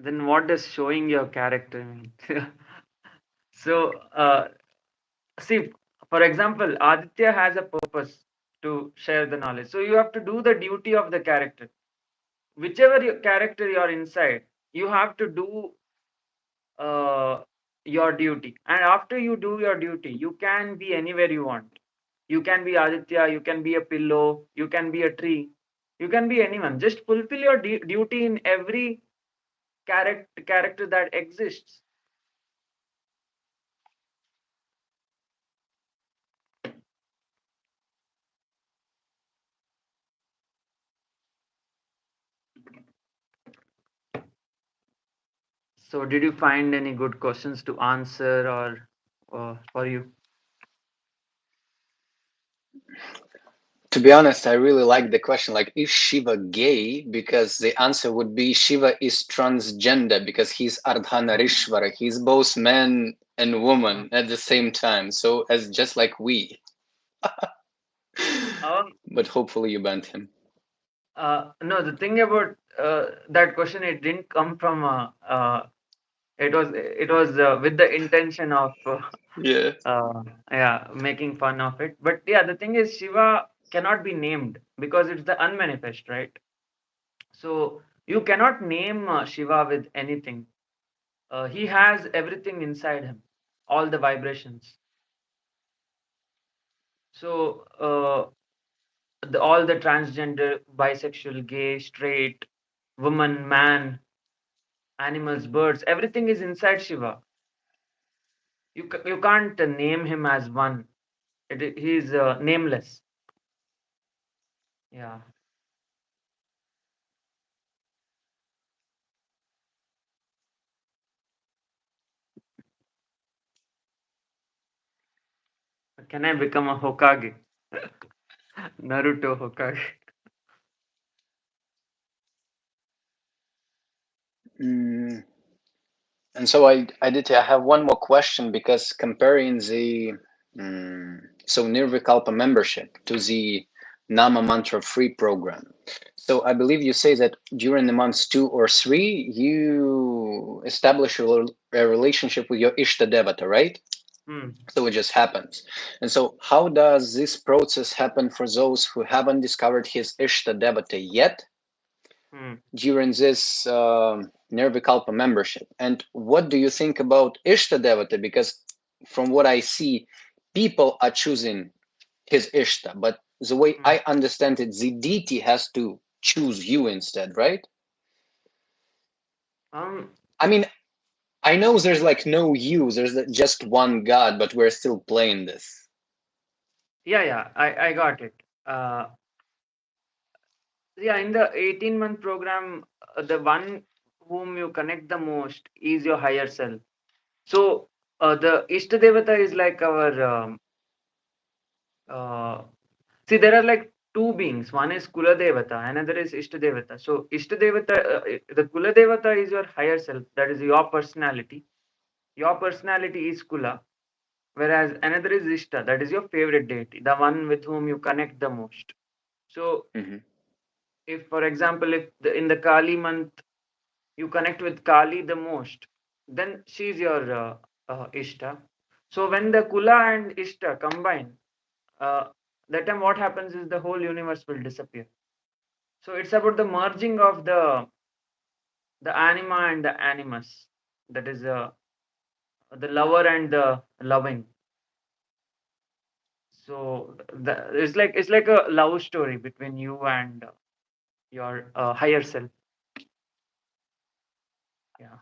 Then what does showing your character mean? So see, for example, Aditya has a purpose to share the knowledge, so you have to do the duty of the character. Whichever your character you're inside, you have to do uh, your duty, and after you do your duty, you can be anywhere you want. You can be Aditya, you can be a pillow, you can be a tree, you can be anyone. Just fulfill your duty in every character that exists. So, did you find any good questions to answer, or for you? To be honest, I really like the question. Like, is Shiva gay? Because the answer would be Shiva is transgender because he's Ardhanarishvara. He's both man and Uh, woman at the same time. So, as just like we. um, But hopefully, you banned him. no, the thing about that question, it didn't come from it was with the intention of Yeah. yeah, making fun of it. But yeah, the thing is, Shiva cannot be named because it's the unmanifest, right? So you cannot name Shiva with anything. He has everything inside him, all the vibrations. So all the transgender, bisexual, gay, straight, woman, man, animals, birds, everything is inside Shiva. You can't name him as one. He's nameless. Yeah. Can I become a Hokage? Naruto Hokage. Mm, and so I have one more question because comparing the so Nirvikalpa membership to the Nama Mantra free program. So I believe you say that during the months 2 or 3, you establish a relationship with your Ishta Devata, right? Hmm. So it just happens. And so how does this process happen for those who haven't discovered his Ishta Devata yet Hmm. during this Nirvikalpa membership? And what do you think about Ishta Devata? Because from what I see, people are choosing his Ishta, but the way Hmm. I understand it, the deity has to choose you instead, right? Um. I mean, I know there's like no you, there's just one God, but we're still playing this. Yeah. Yeah. I got it. Yeah. In the 18-month program, the one whom you connect the most is your higher self. So the Ishta Devata is like our uh, see, there are like two beings. One is Kula Devata, another is Ishta Devata. So Ishta Devata, the Kula Devata is your higher self. That is your personality. Your personality is Kula, whereas another is Ishta. That is your favorite deity, the one with whom you connect the most. So Hmm. if, for example, if in the Kali month you connect with Kali the most, then she is your Ishta. So when the Kula and Ishta combine, uh, that time what happens is the whole universe will disappear. So it's about the merging of the anima and the animus. That is the lover and the loving. So it's like a love story between you and your higher self. Yeah.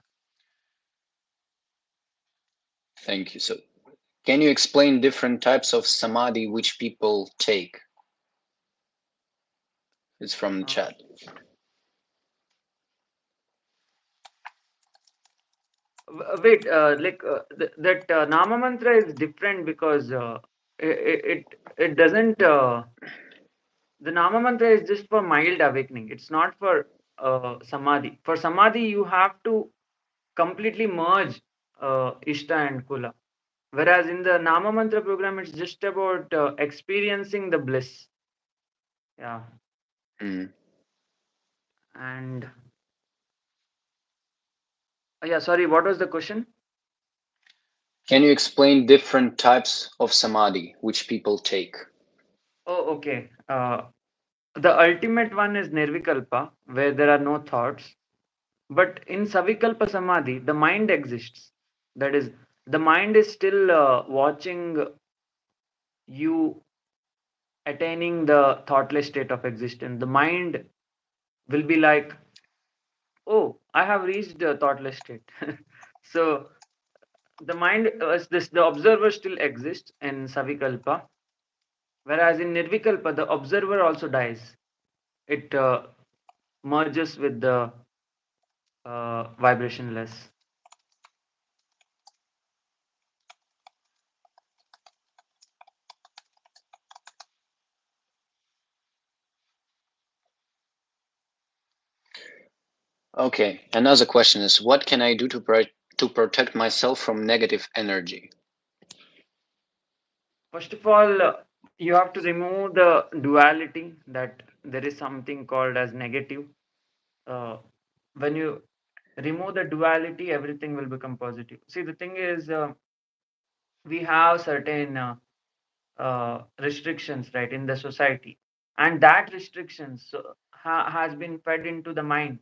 Thank you. So, can you explain different types of samadhi which people take? It's from the Uh, chat. wait, that Nama mantra is different because it doesn't. The Nama mantra is just for mild awakening. It's not for samadhi. For samadhi, you have to completely merge Ishta and Kula. Whereas in the Nama Mantra program, it's just about experiencing the bliss. Yeah. Mm. And yeah, sorry, what was the question? Can you explain different types of samadhi which people take? Oh, okay. The ultimate one is Nirvikalpa, where there are no thoughts. But in Savikalpa Samadhi, the mind exists. That is, the mind is still watching you attaining the thoughtless state of existence. The mind will be like, oh, I have reached the thoughtless state. So the mind the observer still exists in Savikalpa, whereas in Nirvikalpa, the observer also dies. It merges with the vibrationless. Okay, another question is, what can I do to protect myself from negative energy? First of all, you have to remove the duality that there is something called as negative. Uh, when you remove the duality, everything will become positive. See, the thing is, we have certain restrictions, right, in the society, and that restrictions has been fed into the mind,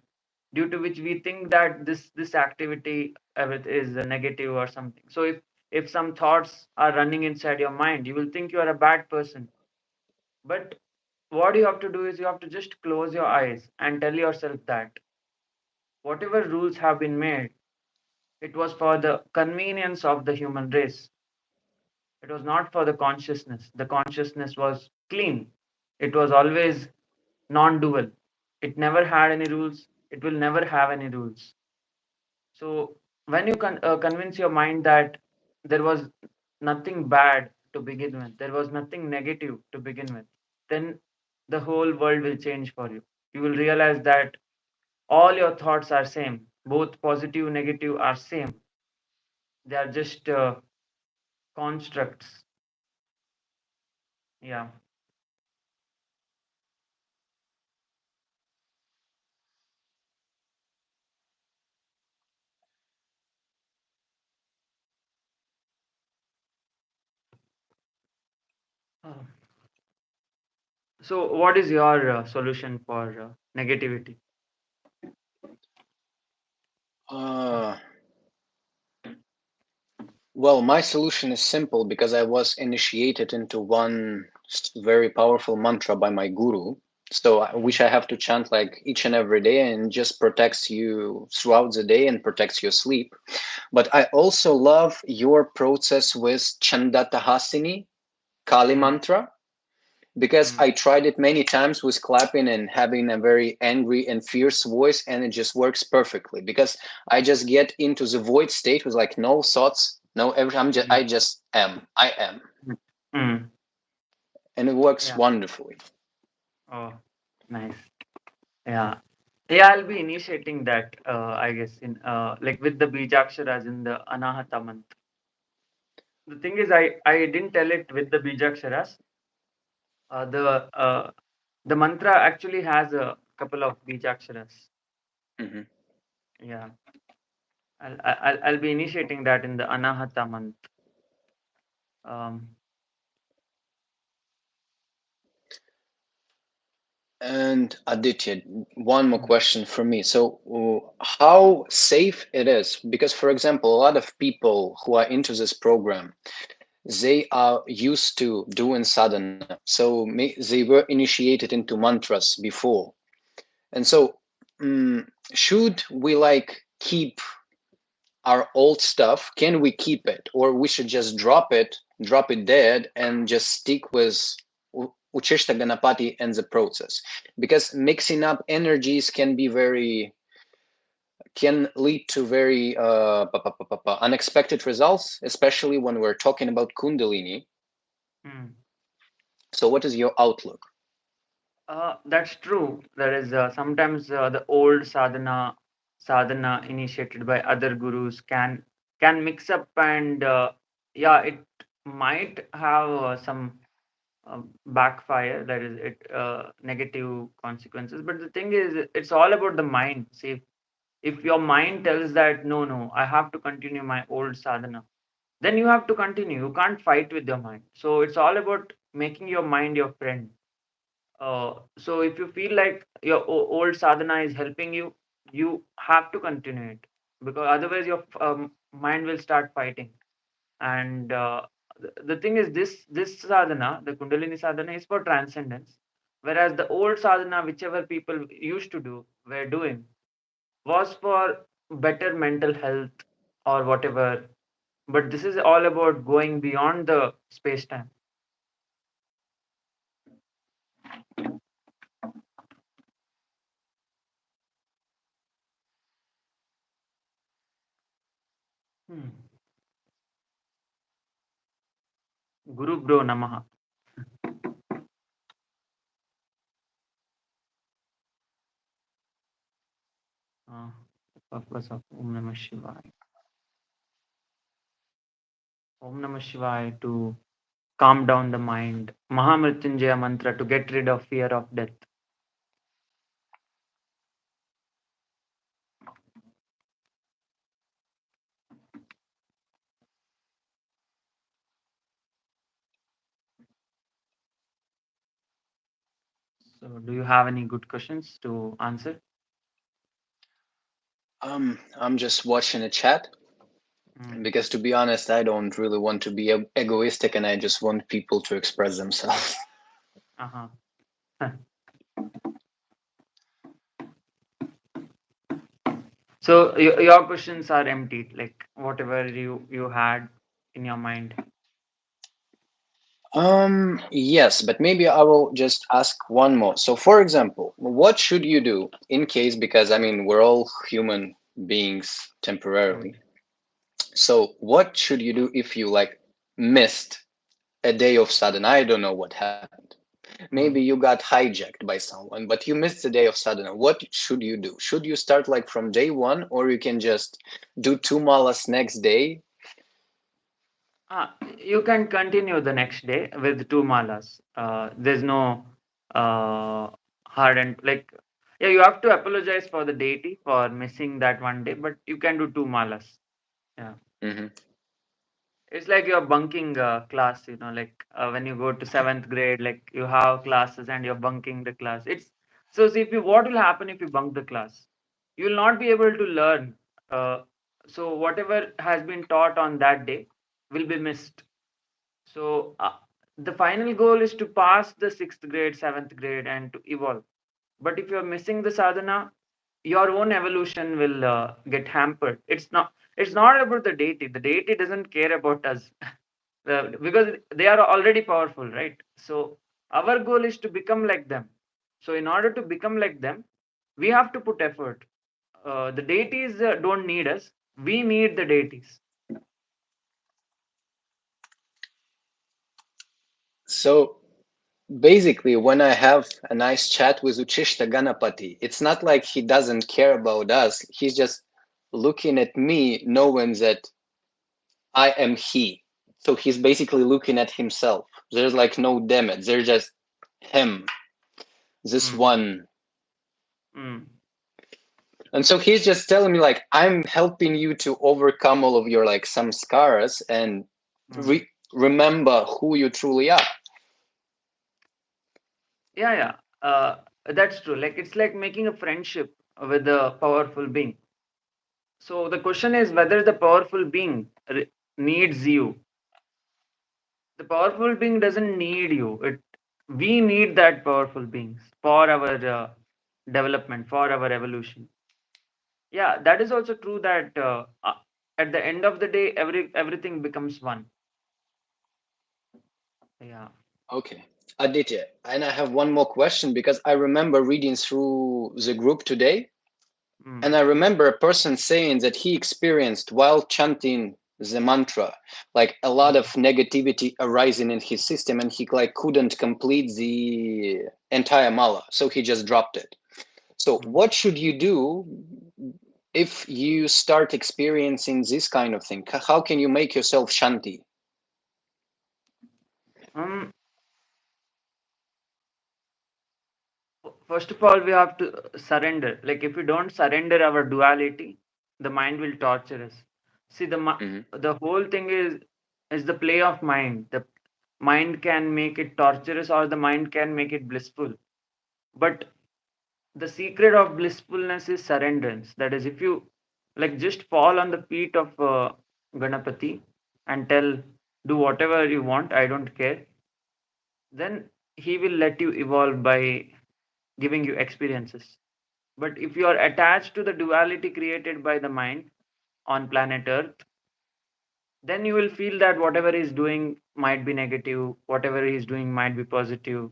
due to which we think that this activity is a negative or something. So if some thoughts are running inside your mind, you will think you are a bad person. But what you have to do is you have to just close your eyes and tell yourself that whatever rules have been made, it was for the convenience of the human race. It was not for the consciousness. The consciousness was clean. It was always non dual. It never had any rules. It will never have any rules. So, when you convince your mind that there was nothing bad to begin with, there was nothing negative to begin with, then the whole world will change for you. You will realize that all your thoughts are same, both positive, negative are same. They are just constructs. Yeah. Uh, So, what is your solution for negativity? Uh, well, my solution is simple because I was initiated into one very powerful mantra by my guru. So, which Mm, I have to chant like each and every day and just protects you throughout the day and protects your sleep. But I also love your process with Chandatahasini Kali mm, mantra because mm, I tried it many times with clapping and having a very angry and fierce voice, and it just works perfectly because I just get into the void state with like no thoughts, no everything. mm, I just am. I am, mm, mm. and it works Yeah. wonderfully. Oh, nice. Yeah. Yeah, I'll be initiating that, I guess, in like with the Bijaksharas in the Anahata month. The thing is, I didn't tell it with the Bijaksharas. The mantra actually has a couple of Bijaksharas. Mhm. Yeah. I'll be initiating that in the Anahata month. Um, And Aditya, one more mm, question for me. So, how safe it is? Because, for example, a lot of people who are into this program, they are used to doing sadhana, so they were initiated into mantras before, and so should we like keep our old stuff? Can we keep it, or we should just drop it dead, and just stick with Uchishta Ganapati and the process? Because mixing up energies can be very can lead to very unexpected results, especially when we're talking about Kundalini. mm. So, what is your outlook? That's true. There is sometimes the old sadhana initiated by other gurus can mix up, and yeah, it might have some backfire. That is it negative consequences. But the thing is, it's all about the mind. See, if your mind tells that no, I have to continue my old sadhana, then you have to continue. You can't fight with your mind. So it's all about making your mind your friend. So if you feel like your old sadhana is helping you, you have to continue it, because otherwise your mind will start fighting. And the thing is, this sadhana, the Kundalini sadhana, is for transcendence, whereas the old sadhana, whichever people used to do, were doing, was for better mental health or whatever. But this is all about going beyond the space time. Hmm. Guru Bro Namaha. The purpose of Om Namah Shivaya. Om Namah Shivaya to calm down the mind. Mahamrityunjaya mantra to get rid of fear of death. So, do you have any good questions to answer? I'm just watching a chat Mm. because, to be honest, I don't really want to be egoistic, and I just want people to express themselves. Uh-huh. So your questions are empty, like whatever you had in your mind. Yes, but maybe I will just ask one more. So, for example, what should you do in case, because I mean, we're all human beings Mm. temporarily. So, what should you do if you like missed a day of sadhana? I don't know what happened. Maybe Mm. you got hijacked by someone, but you missed the day of sadhana. What should you do? Should you start like from day one, or you can just do two malas next day? You can continue the next day with two malas. There's no uh, hard and like, yeah, you have to apologize for the deity for missing that one day, but you can do two malas. Yeah, Hmm. it's like you're bunking class, like when you go to seventh grade, like you have classes and you're bunking the class. It's so see, if you what will happen if you bunk the class? You will not be able to learn. Uh, so whatever has been taught on that day will be missed. So the final goal is to pass the sixth grade, seventh grade, and to evolve. But if you're missing the sadhana, your own evolution will get hampered. It's not about the deity. The deity doesn't care about us because they are already powerful, right? So our goal is to become like them. So in order to become like them, we have to put effort. The deities don't need us. We need the deities. So basically, when I have a nice chat with Uchishta Ganapati, it's not like he doesn't care about us. He's just looking at me, knowing that I am he. So he's basically looking at himself. There's like no Demid. There's just him, this Mm, one. mm, And so he's just telling me like, I'm helping you to overcome all of your like some scars and mm. remember who you truly are. Yeah, yeah. That's true. Like it's like making a friendship with a powerful being. So the question is whether the powerful being needs you. The powerful being doesn't need you. We need that powerful beings for our development, for our evolution. Yeah, that is also true that at the end of the day, everything becomes one. Yeah. Okay. Aditya, and I have one more question because I remember reading through the group today, Mm, and I remember a person saying that he experienced while chanting the mantra, like a lot of mm, negativity arising in his system, and he like couldn't complete the entire mala, so he just dropped it. So, mm. what should you do if you start experiencing this kind of thing? How can you make yourself shanti? Um, First of all, we have to surrender. Like if we don't surrender our duality, the mind will torture us. See, Hmm. the whole thing is the play of mind. The mind can make it torturous, or the mind can make it blissful. But the secret of blissfulness is surrenderance. That is, if you like just fall on the feet of Ganapati and tell, do whatever you want, I don't care, then he will let you evolve by giving you experiences. But if you are attached to the duality created by the mind on planet Earth, then you will feel that whatever he is doing might be negative, whatever he is doing might be positive.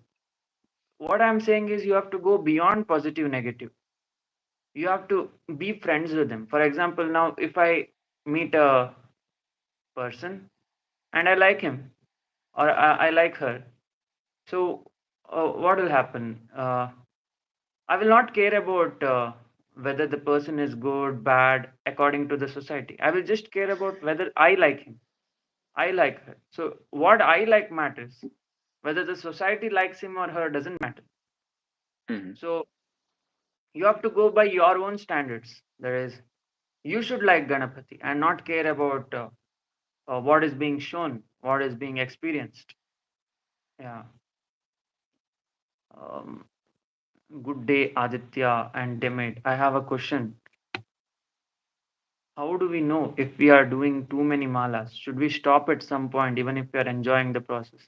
What I'm saying is you have to go beyond positive, negative. You have to be friends with him. For example, now if I meet a person and I like him or I like her, so what will happen? I will not care about whether the person is good, bad, according to the society. I will just care about whether I like him, I like her. So what I like matters. Whether the society likes him or her doesn't matter. Hmm. So you have to go by your own standards. There is, you should like Ganapati and not care about what is being shown, what is being experienced. Yeah. Um, Good day, Aditya and Demid. I have a question. How do we know if we are doing too many malas? Should we stop at some point, even if we are enjoying the process?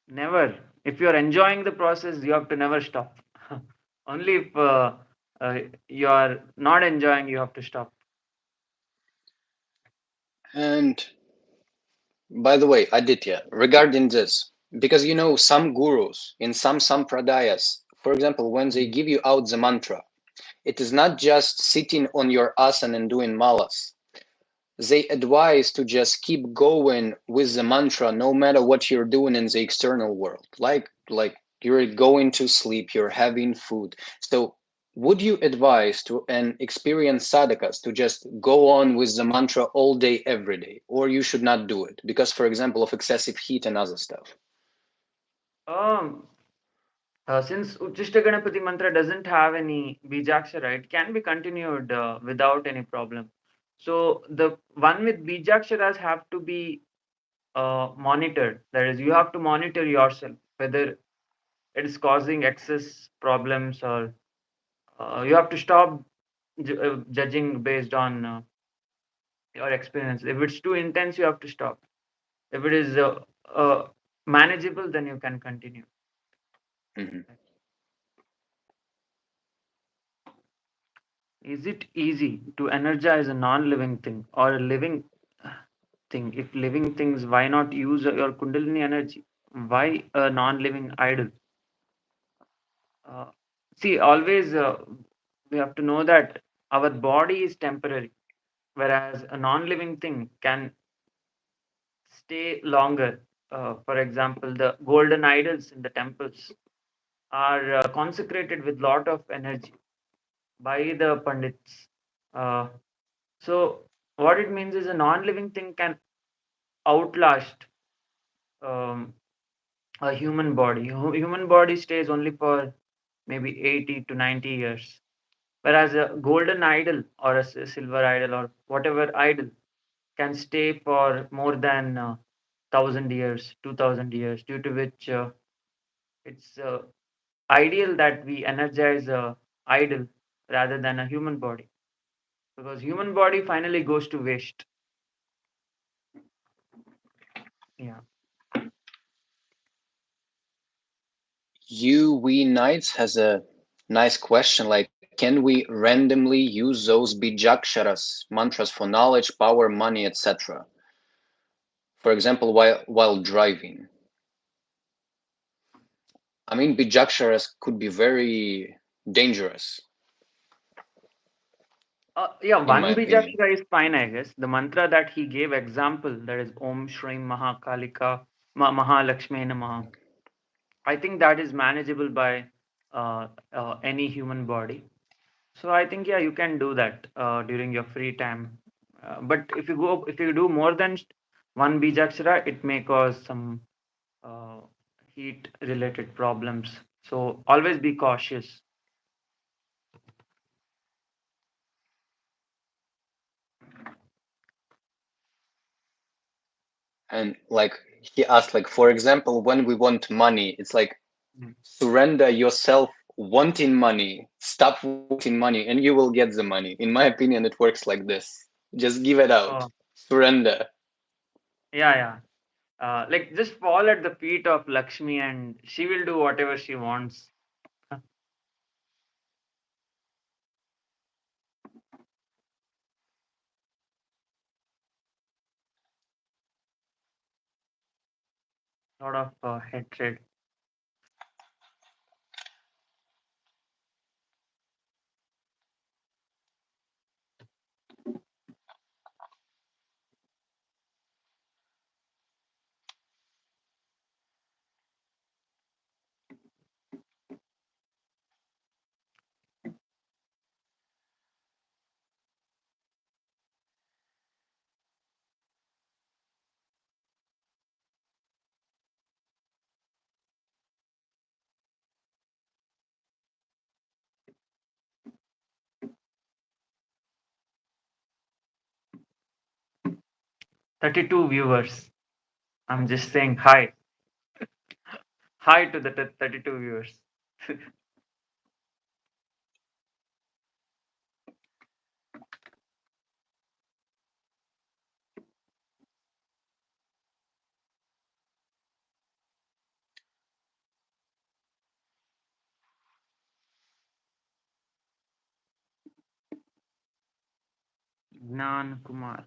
Never. If you are enjoying the process, you have to never stop. Only if uh, you are not enjoying, you have to stop. And by the way, Aditya, regarding this, because some gurus in some sampradayas, for example, when they Mhm. give you out the mantra, it is not just sitting on your asana and doing malas. They advise to just keep going with the mantra no matter what you're doing in the external world, like you're going to sleep, you're having food. So would you advise to an experienced sadhakas to just go on with the mantra all day every day, or you should not do it because, for example, of excessive heat and other stuff? Um, since Uchishta Ganapati mantra doesn't have any Bijakshara, it can be continued without any problem. So the one with Bijaksharas have to be monitored. That is, you have to monitor yourself whether it is causing excess problems or you have to stop judging based on your experience. If it's too intense, you have to stop. If it is manageable, then you can continue. Mhm. Is it easy to energize a non-living thing or a living thing? If living things, why not use your Kundalini energy? Why a non-living idol? Uh, See, always we have to know that our body is temporary, whereas a non-living thing can stay longer. For example, the golden idols in the temples are consecrated with lot of energy by the pandits. Uh, so what it means is a non-living thing can outlast um, a human body. Human body stays only for maybe 80 to 90 years, whereas a golden idol or a silver idol or whatever idol can stay for more than 1,000 years, 2,000 years, due to which it's ideal that we energize a idol rather than a human body, because human body finally goes to waste. Yeah. You We Knights has a nice question, like, can we randomly use those bijaksharas mantras for knowledge, power, money, etc., for example, while driving? I mean, bijaksharas could be very dangerous, Yeah, in my one opinion. Bijakshara is fine, I guess. The mantra that he gave example, that is Om Shrim Mahakalika Mahalakshmi Namaha. I think that is manageable by any human body. So I think, yeah, you can do that during your free time. But if you do more than one Bijakshara, it may cause some uh, heat related problems. So always be cautious. And like he asked, like, for example, when we want money, it's like Mm. surrender yourself wanting money, stop wanting money, and you will get the money. In my opinion, it works like this. Just give it out. Oh, Surrender. yeah, yeah. Like just fall at the feet of Lakshmi and she will do whatever she wants. Lot of hatred. 32 viewers. I'm just saying hi. Hi to the 32 viewers. Gnan Kumar.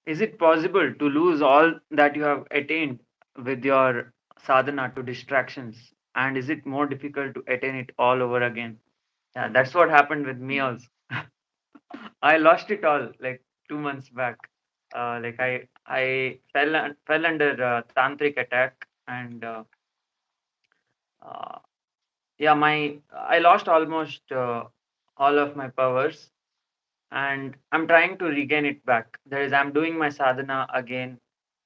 Is it possible to lose all that you have attained with your sadhana to distractions? And is it more difficult to attain it all over again? Yeah, that's what happened with me also. I lost it all like 2 months back. I fell under tantric attack, and uh, yeah, my I lost almost all of my powers, and I'm trying to regain it back. That is, I'm doing my sadhana again.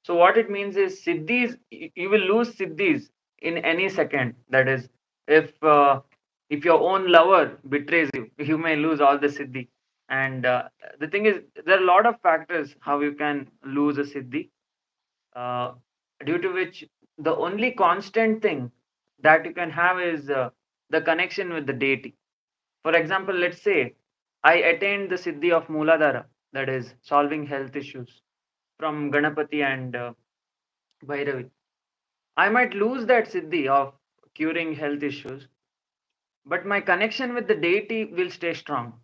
So what it means is siddhis. You will lose siddhis in any second. That is, if uh, if your own lover betrays you, you may lose all the siddhi. And the thing is, there are a lot of factors how you can lose a siddhi, uh, due to which the only constant thing that you can have is the connection with the deity. For example, let's say I attained the siddhi of Mooladhara, that is solving health issues from Ganapati and Bhairavi. I might lose that siddhi of curing health issues, but my connection with the deity will stay strong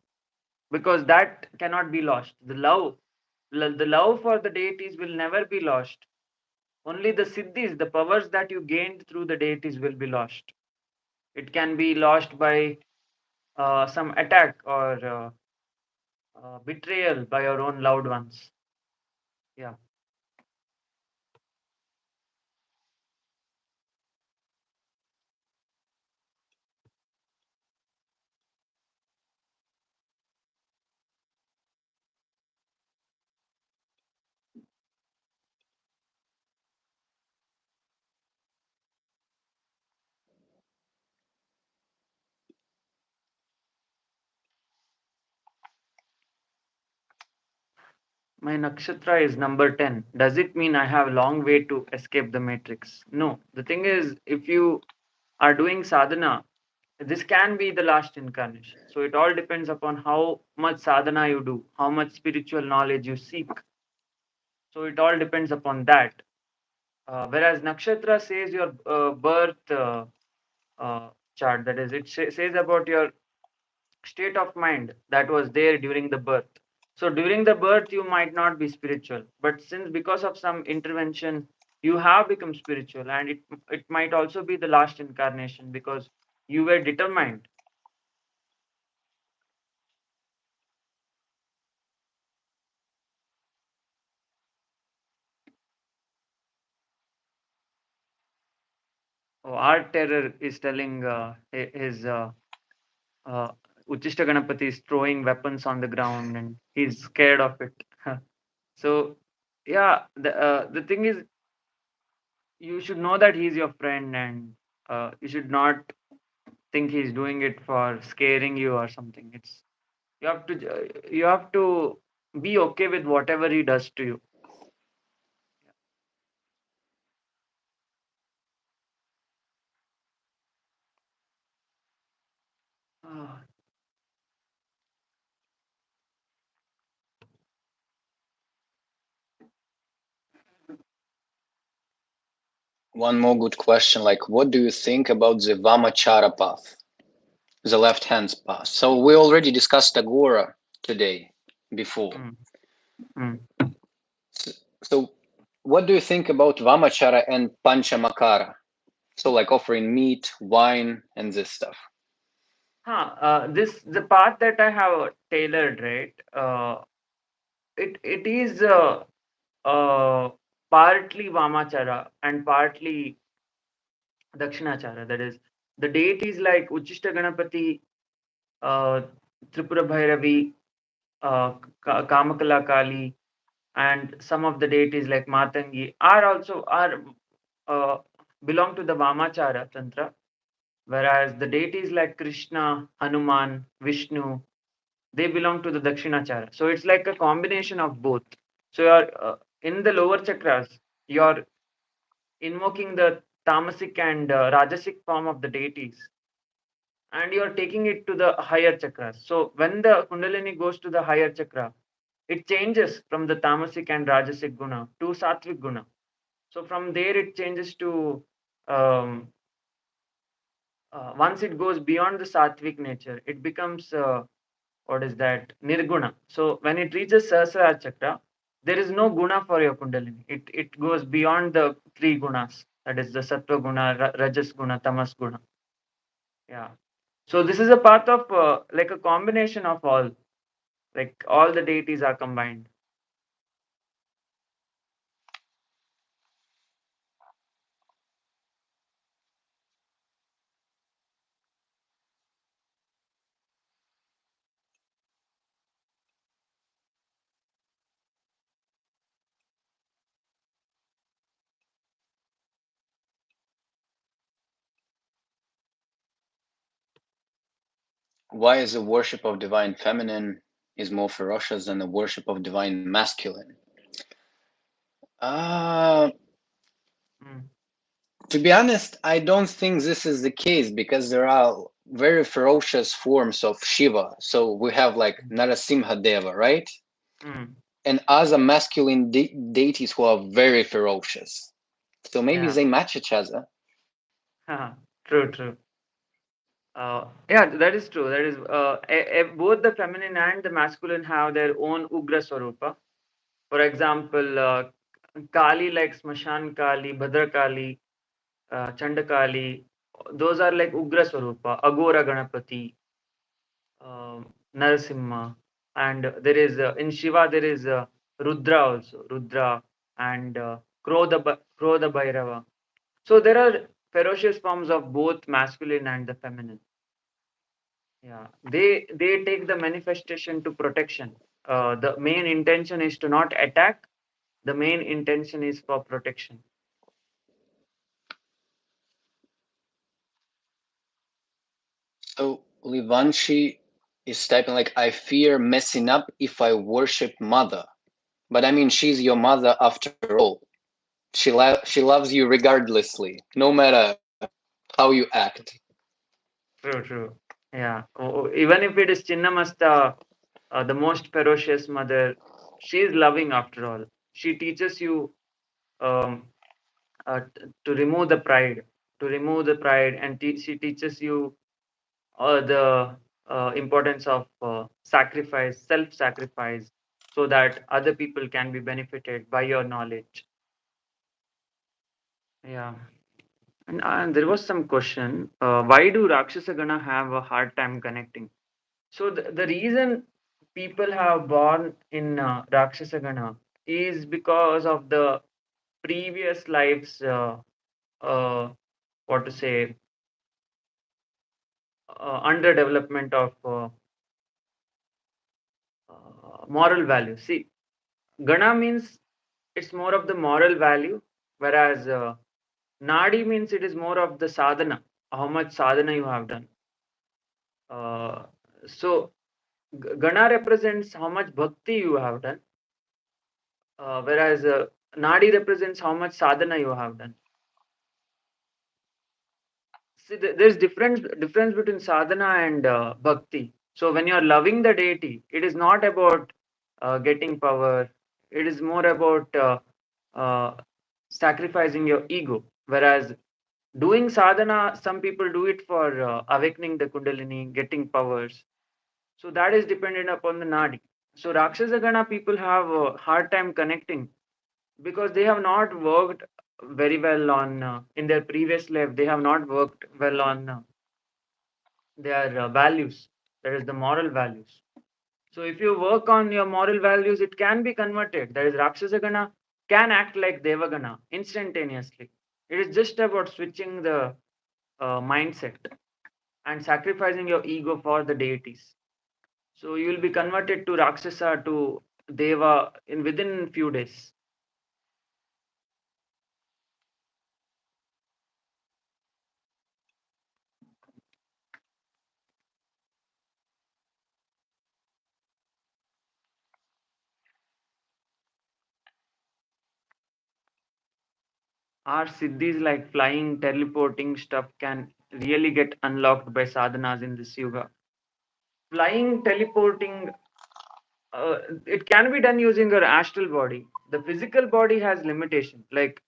because that cannot be lost. The love for the deities will never be lost. Only the siddhis, the powers that you gained through the deities, will be lost. It can be lost by some attack or betrayal by your own loved ones. Yeah. My nakshatra is number 10. Does it mean I have a long way to escape the matrix? No. The thing is, if you are doing sadhana, this can be the last incarnation. So it all depends upon how much sadhana you do, how much spiritual knowledge you seek. So it all depends upon that. Whereas nakshatra says your birth chart, that is, it says about your state of mind that was there during the birth. So during the birth, you might not be spiritual, but since because of some intervention, you have become spiritual, and it might also be the last incarnation because you were determined. Oh, Art Terror is telling his uh, Uchishta Ganapati is throwing weapons on the ground and he's scared of it. So yeah, the thing is, you should know that he's your friend, and you should not think he's doing it for scaring you or something. It's you have to be okay with whatever he does to you. Ah, One more good question, like what do you think about the Vamachara path, the left hand path? So we already discussed Agora today before. mm, mm. So what do you think about Vamachara and Panchamakara? So like offering meat, wine, and this stuff. This the part that I have tailored, right? It is partly Vamachara and partly Dakshinachara. That is, the deities like Uchishta Ganapati. Tripura Bhairavi, Kamakala Kali, and some of the deities like Matangi are uh, belong to the Vamachara Tantra, whereas the deities like Krishna, Hanuman, Vishnu, they belong to the Dakshinachara. So it's like a combination of both. So you're in the lower chakras, you're invoking the tamasic and rajasic form of the deities, and you're taking it to the higher chakras. So when the Kundalini goes to the higher chakra, it changes from the tamasic and rajasic guna to sattvic guna. So from there, it changes to um, once it goes beyond the sattvic nature, it becomes what is that nirguna. So when it reaches Sahasrara chakra, there is no guna for your Kundalini. It goes beyond the three gunas. That is the sattva guna, rajas guna, tamas guna. Yeah. So this is a path of like a combination of all, like all the deities are combined. Why is the worship of divine feminine is more ferocious than the worship of divine masculine? Uh, Mm, to be honest, I don't think this is the case because there are very ferocious forms of Shiva. So we have like mm, Narasimha Deva, right? mm. And other masculine deities who are very ferocious. So maybe Yeah. they match each other. True, true. Yeah, that is true. That is both the feminine and the masculine have their own Ugra Swarupa. For example, Kali like Smashan Kali, Bhadra Kali, Chandakali, those are like Ugra Swarupa, Agora Ganapati, Narasimha, and there is in Shiva there is Rudra also, Rudra and Krodha Bhairava. So there are ferocious forms of both masculine and the feminine. Yeah, they take the manifestation to protection. The main intention is to not attack. The main intention is for protection. So Livanshi is typing like, I fear messing up if I worship mother. But I mean, she's your mother after all. She loves you regardlessly, no matter how you act. True, true. Yeah. Even if it is Chinnamasta, the most ferocious mother, she is loving after all. She teaches you um, to remove the pride, and she teaches you the importance of sacrifice, self-sacrifice, so that other people can be benefited by your knowledge. Yeah. And there was some question: why do Rakshasa Gana have a hard time connecting? So the reason people have born in Rakshasa Gana is because of the previous lives. Uh, what to say? Underdevelopment of moral value. See, Gana means it's more of the moral value, whereas Nadi means it is more of the sadhana, how much sadhana you have done. Uh, so Gana represents how much bhakti you have done, whereas Nadi represents how much sadhana you have done. See, there's difference between sadhana and bhakti. So when you are loving the deity, it is not about getting power. It is more about uh, sacrificing your ego. Whereas doing sadhana, some people do it for awakening the kundalini, getting powers. So that is dependent upon the nadi. So Rakshasa Gana people have a hard time connecting because they have not worked very well on in their previous life. They have not worked well on their values. That is the moral values. So if you work on your moral values, it can be converted. That is Rakshasa Gana can act like Devagana instantaneously. It is just about switching the mindset and sacrificing your ego for the deities. So you will be converted to Rakshasa to Deva in within few days. Our siddhis like flying, teleporting stuff can really get unlocked by sadhanas in this yuga. Flying, teleporting, uh, it can be done using your astral body. The physical body has limitation, like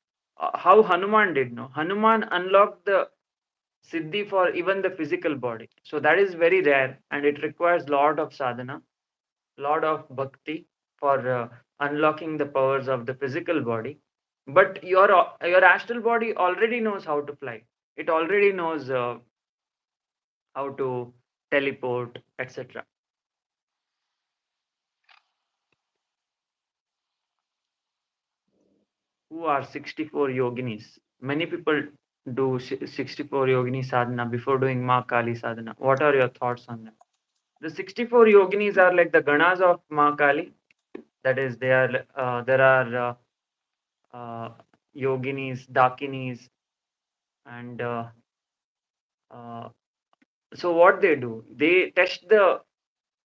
how Hanuman did. No, Hanuman unlocked the siddhi for even the physical body. So that is very rare, and it requires lot of sadhana, lot of bhakti for unlocking the powers of the physical body. But your astral body already knows how to fly. It already knows how to teleport, etc. Who are 64 yoginis? Many people do 64 yogini sadhana before doing Ma Kali sadhana. What are your thoughts on that? The 64 yoginis are like the ganas of Ma Kali. That is, there are yoginis, dakinis, and uh, so what they do, they test the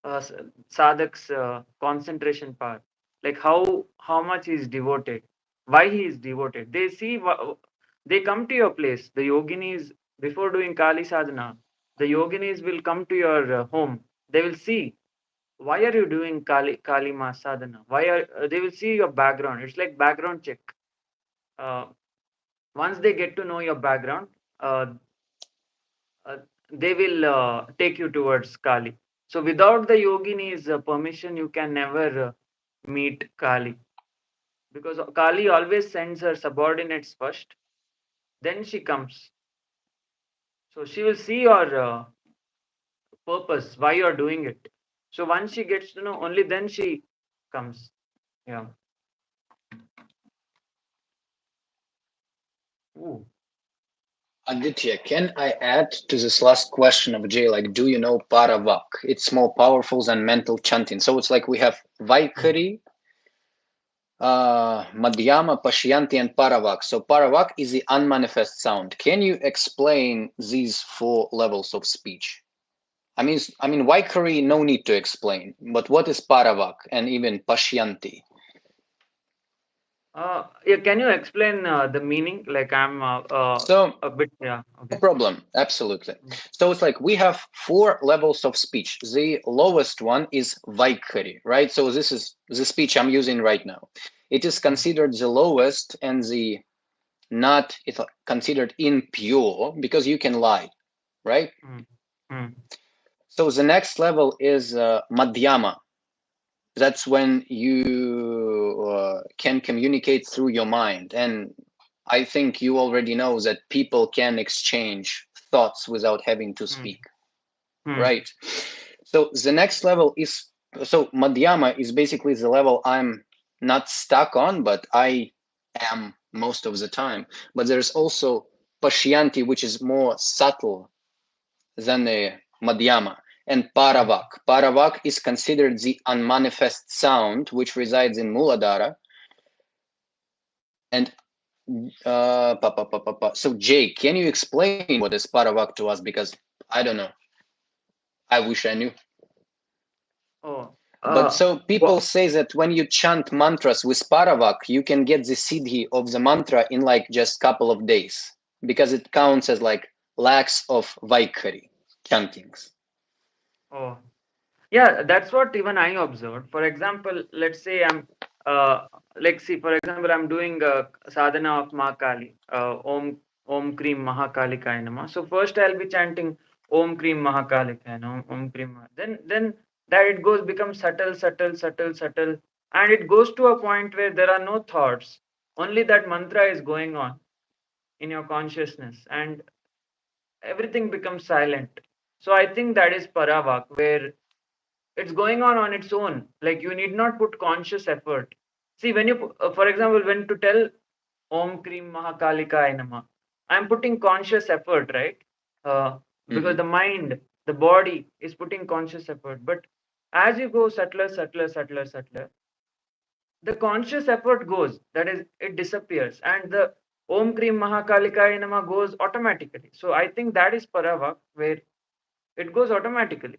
uh, sadhak's concentration power, like how much he is devoted, why he is devoted. They see, they come to your place. The yoginis, before doing Kali sadhana, the yoginis will come to your home. They will see why are you doing Kali Ma sadhana. Why are they will see your background. It's like background check. Uh, Once they get to know your background, uh, uh, they will take you towards Kali. So without the yogini's permission, you can never meet Kali, because Kali always sends her subordinates first, then she comes. So she will see your purpose, why you are doing it. So once she gets to know, only then she comes. Yeah. Ooh. Aditya, can I add to this last question of Jay? Like, do you know Paravak? It's more powerful than mental chanting. So it's like we have Mm. Vaikari, Madhyama, Pashyanti, and Paravak. So Paravak is the unmanifest sound. Can you explain these four levels of speech? I mean, Vaikari, no need to explain. But what is Paravak and even Pashyanti? Yeah, can you explain the meaning? Like I'm So a bit, yeah, no okay. problem, absolutely. Mm, So it's like we have four levels of speech. The lowest one is Vaikari, right? So this is the speech I'm using right now. It is mm, considered the lowest and the not it's considered impure because you can lie, right? mm, mm, So the next level is Madhyama. That's when you can communicate through your mind. And I think you already know that people can exchange thoughts without having to mm, speak. mm, Right. So the next level is so Madhyama is basically the level I'm not stuck on, but I am most of the time. But there's also Pashyanti, which is more subtle than the Madhyama, and mm. Paravak. Paravak is considered the unmanifest sound which resides in Muladhara. And so Jay, can you explain what is Paravak to us? Because I don't know. I wish I knew. Oh, But so people wha- say that when you chant mantras with Paravak, you can get the siddhi of the mantra in like just couple of days because it counts as like lakhs of Vaikari chantings. oh, yeah, that's what even I observed. For example, let's say uh, see, for example, I'm doing sadhana of Mahakali, Om Krim Mahakalikai Nama. So first I'll be chanting Om Krim Mahakalikai Nama, Om Krim. Then that it goes becomes subtle, subtle, subtle, subtle, and it goes to a point where there are no thoughts. Only that mantra is going on in your consciousness, and everything becomes silent. So I think that is Paravak, where it's going on its own. Like you need not put conscious effort. See, when for example, when to tell Om Krim Mahakalika Nama, I'm putting conscious effort, right? uh, because Hmm. the mind, the body is putting conscious effort. But As you go subtler, subtler, subtler, subtler, the conscious effort goes, that is, it disappears, and the Om Krim Mahakalika Nama goes automatically. So I think that is Paravak, where it goes automatically.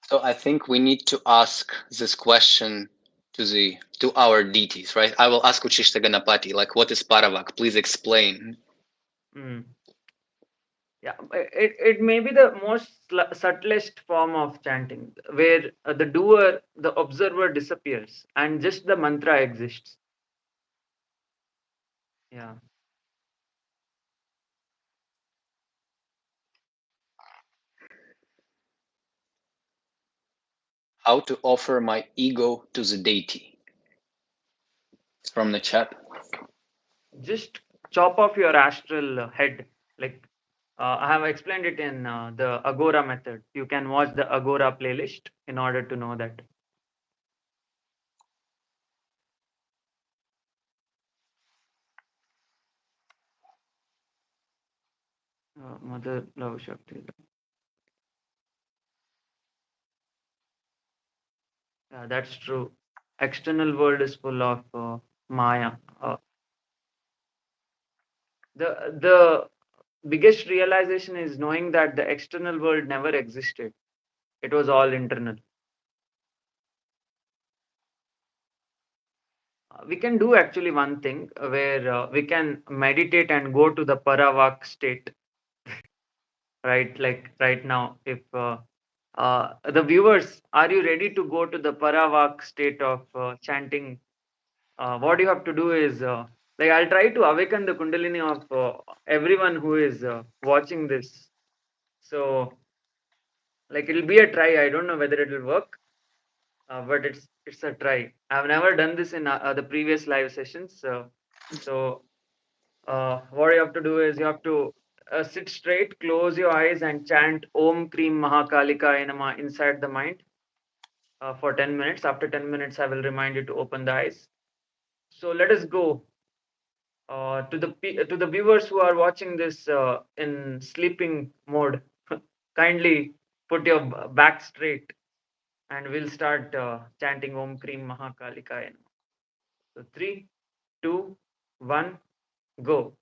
So I think we need to ask this question to our deities, right? I will ask Uchishta Ganapati, like, what is Paravak? Please explain. Mm. Yeah, it may be the most subtlest form of chanting, where the doer, the observer disappears, and just the mantra exists. Yeah, How to offer my ego to the deity. It's from the chat. just chop off your astral head. Like I have explained it in the Agora method. You can watch the Agora playlist in order to know that. Mother Love Shakti. Yeah, that's true. External world is full of Maya. The biggest realization is knowing that the external world never existed. It was all internal. We can do actually one thing where we can meditate and go to the Paravak state, right? Like right now, if the viewers, are you ready to go to the Paravak state of chanting? What you have to do is, like, I'll try to awaken the Kundalini of everyone who is watching this. So, like, it'll be a try. I don't know whether it will work, but it's a try. I've never done this in the previous live sessions. So what you have to do is you have to sit straight, close your eyes, and chant Om Krim Mahakalika Enama inside the mind for 10 minutes. After 10 minutes, I will remind you to open the eyes. So let us go to the viewers who are watching this in sleeping mode. Kindly put your back straight, and we'll start chanting Om Krim Mahakalika Enama. So 3, 2, 1, go.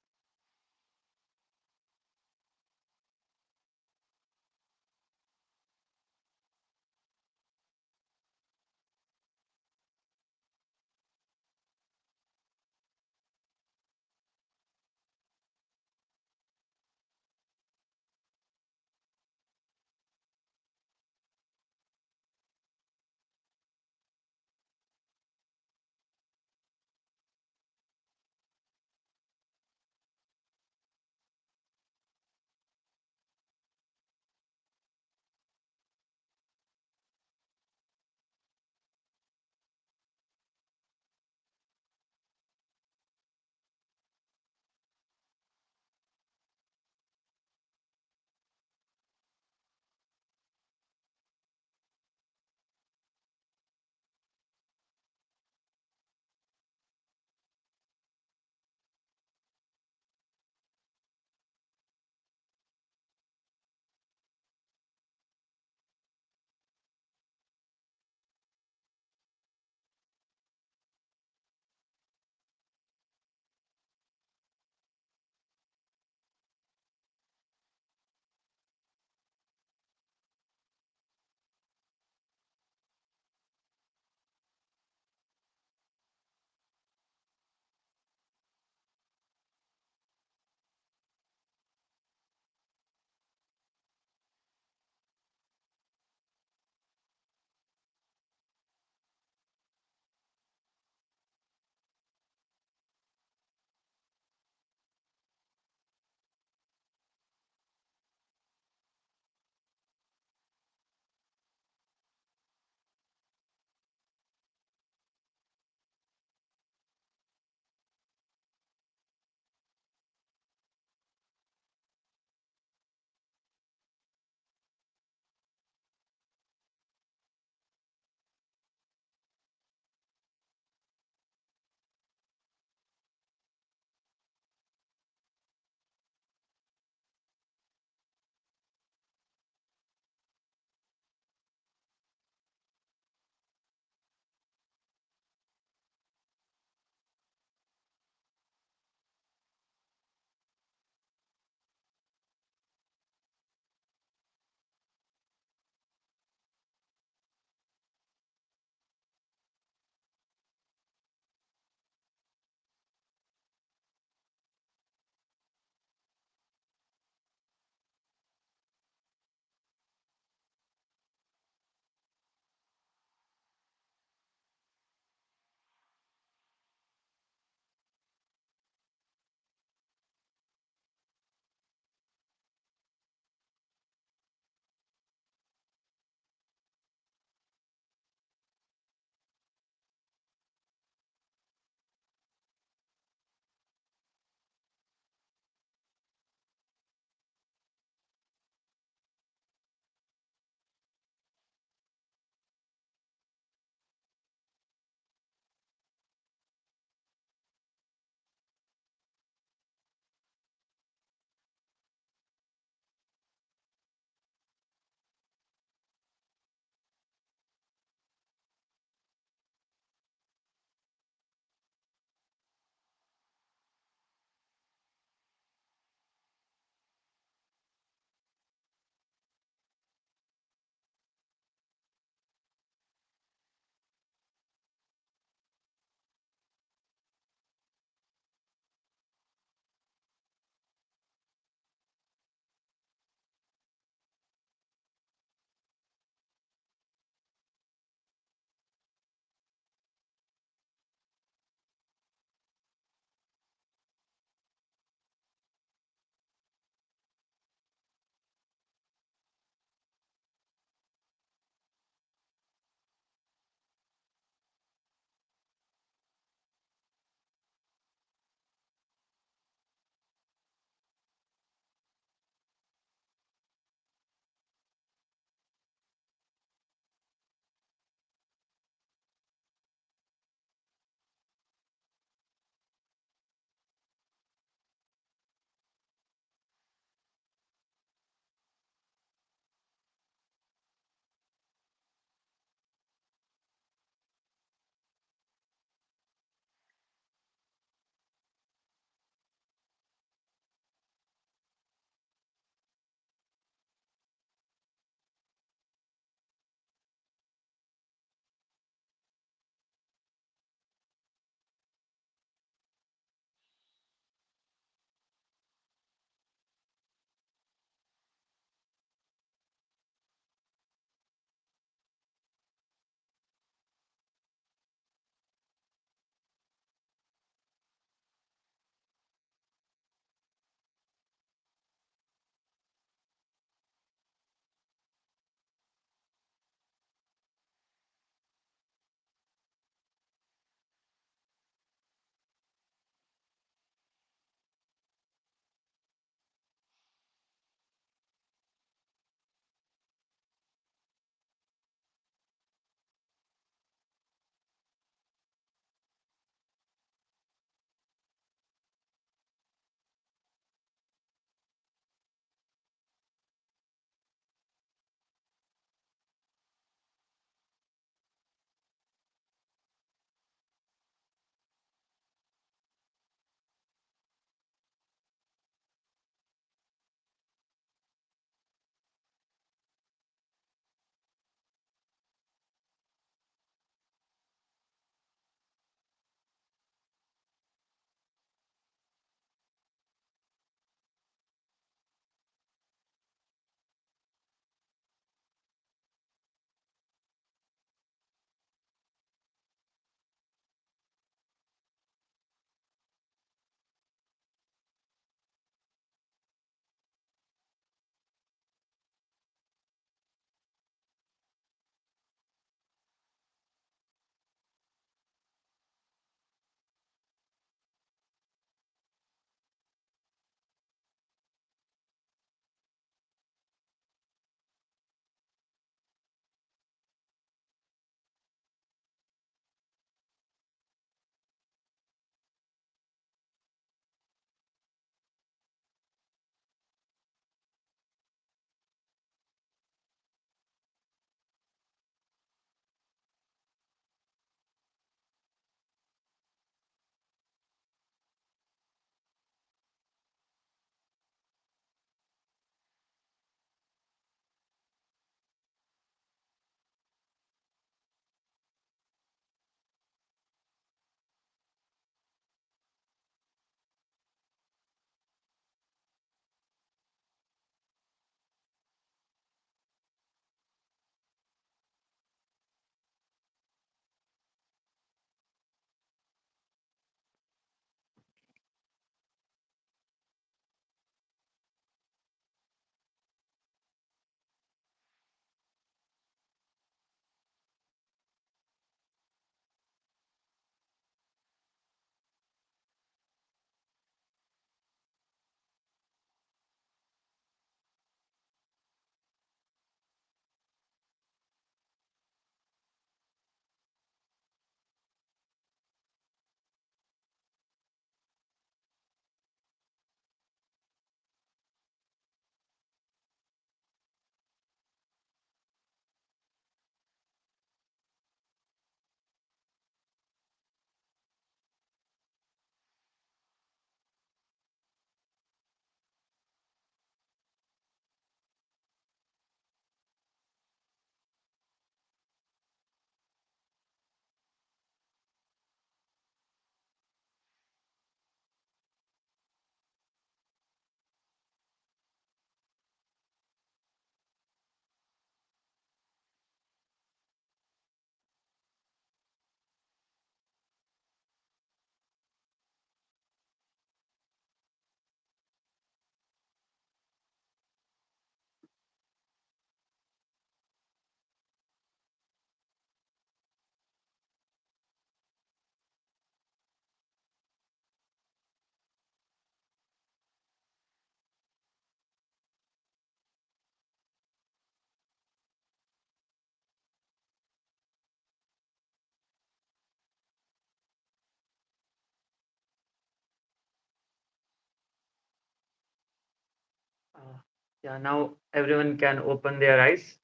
Yeah, now everyone can open their eyes.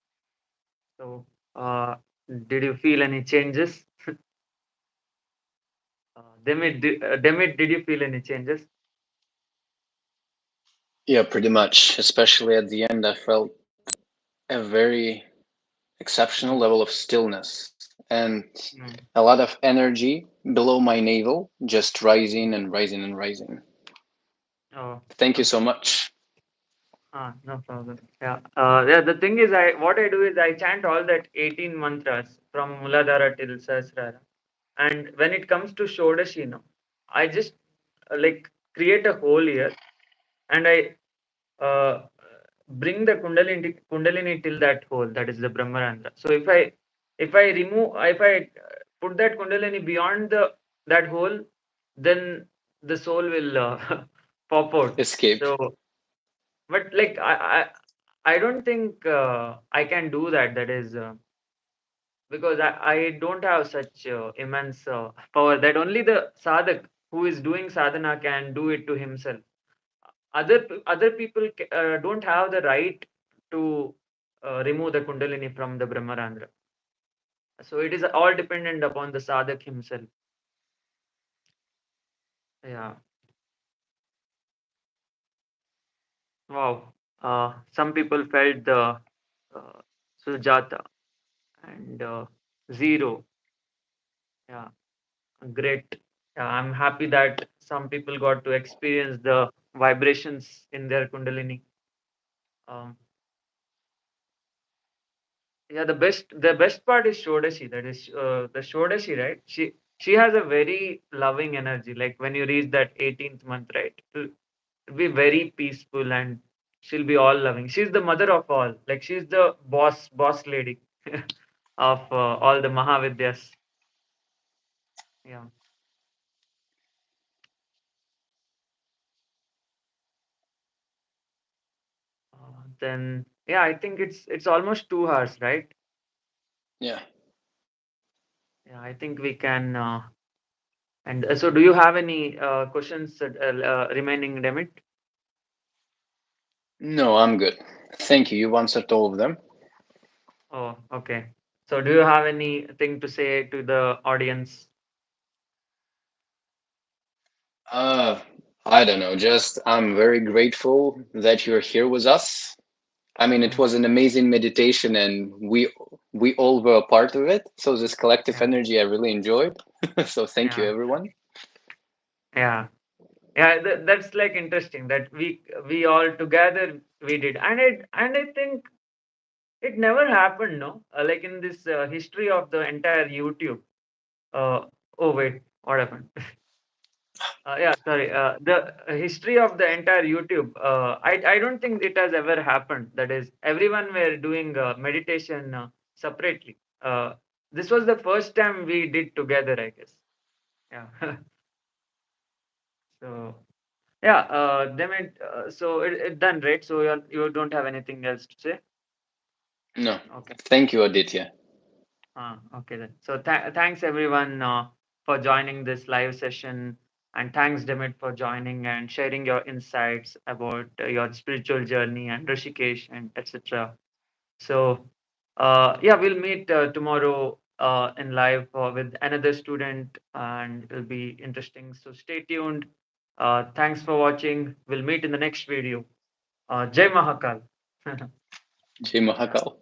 So, did you feel any changes? Demid, did you feel any changes? Yeah, pretty much. Especially at the end, I felt a very exceptional Mm, level of stillness and mm, a lot of energy below my navel, just rising mm. and rising and rising. Oh, Thank you so okay. much. No problem. Yeah. Yeah. The thing is, what I do is I chant all that 18 mantras from Muladhara till Sahasrara. And when it comes to Shodashi, no, I just like create a hole here, and I uh, bring the Kundalini till that hole. That is the Brahmarandra. So if I put that Kundalini beyond the that hole, then the soul will pop out. Escape. So, but like I don't think I can do that. That is because I don't have such immense power that only the sadhak who is doing sadhana can do it to himself. Other people don't have the right to remove the kundalini from the brahmarandra. So it is all dependent upon the sadhak himself. Yeah. Wow. Some people felt the uh, sujata and zero. Yeah. Great. I'm happy that some people got to experience the vibrations in their Kundalini. Um, yeah, the best part is Shodashi. That is the Shodashi, right? She has a very loving energy. Like when you reach that 18th month, right? It'll be very peaceful and she'll be all loving. She's the mother of all. Like she's the boss lady of all the Mahavidyas. Yeah. Then yeah, I think it's almost 2 hours, right? Yeah. Yeah, I think we can. And so, do you have any questions remaining, Demit? No, I'm good. Thank you. You've answered all of them. Oh, okay. So, do you have anything to say to the audience? Uh, I don't know. Just I'm very grateful that you're here with us. I mean, it Mm, was an amazing meditation, and we all were a part of it. So this collective yeah, energy I really enjoyed. So thank you, yeah, everyone. yeah, yeah. That's like interesting that we all together we did, and I think it never happened, no? Like in this history of the entire YouTube. Uh, oh wait, what happened? Yeah, sorry. The history of the entire YouTube, I don't think it has ever happened. That is, everyone were doing meditation separately. This was the first time we did together, I guess. Yeah. So yeah, so it done, right? So you don't have anything else to say? No, Okay. thank you, Aditya. Okay then. So thanks everyone for joining this live session, and thanks Demit for joining and sharing your insights about your spiritual journey and Rishikesh and etc. So yeah, we'll meet tomorrow in live with another student, and it'll be interesting. So stay tuned. Thanks for watching. We'll meet in the next video. Jai Mahakal. Jai Yeah. Mahakal.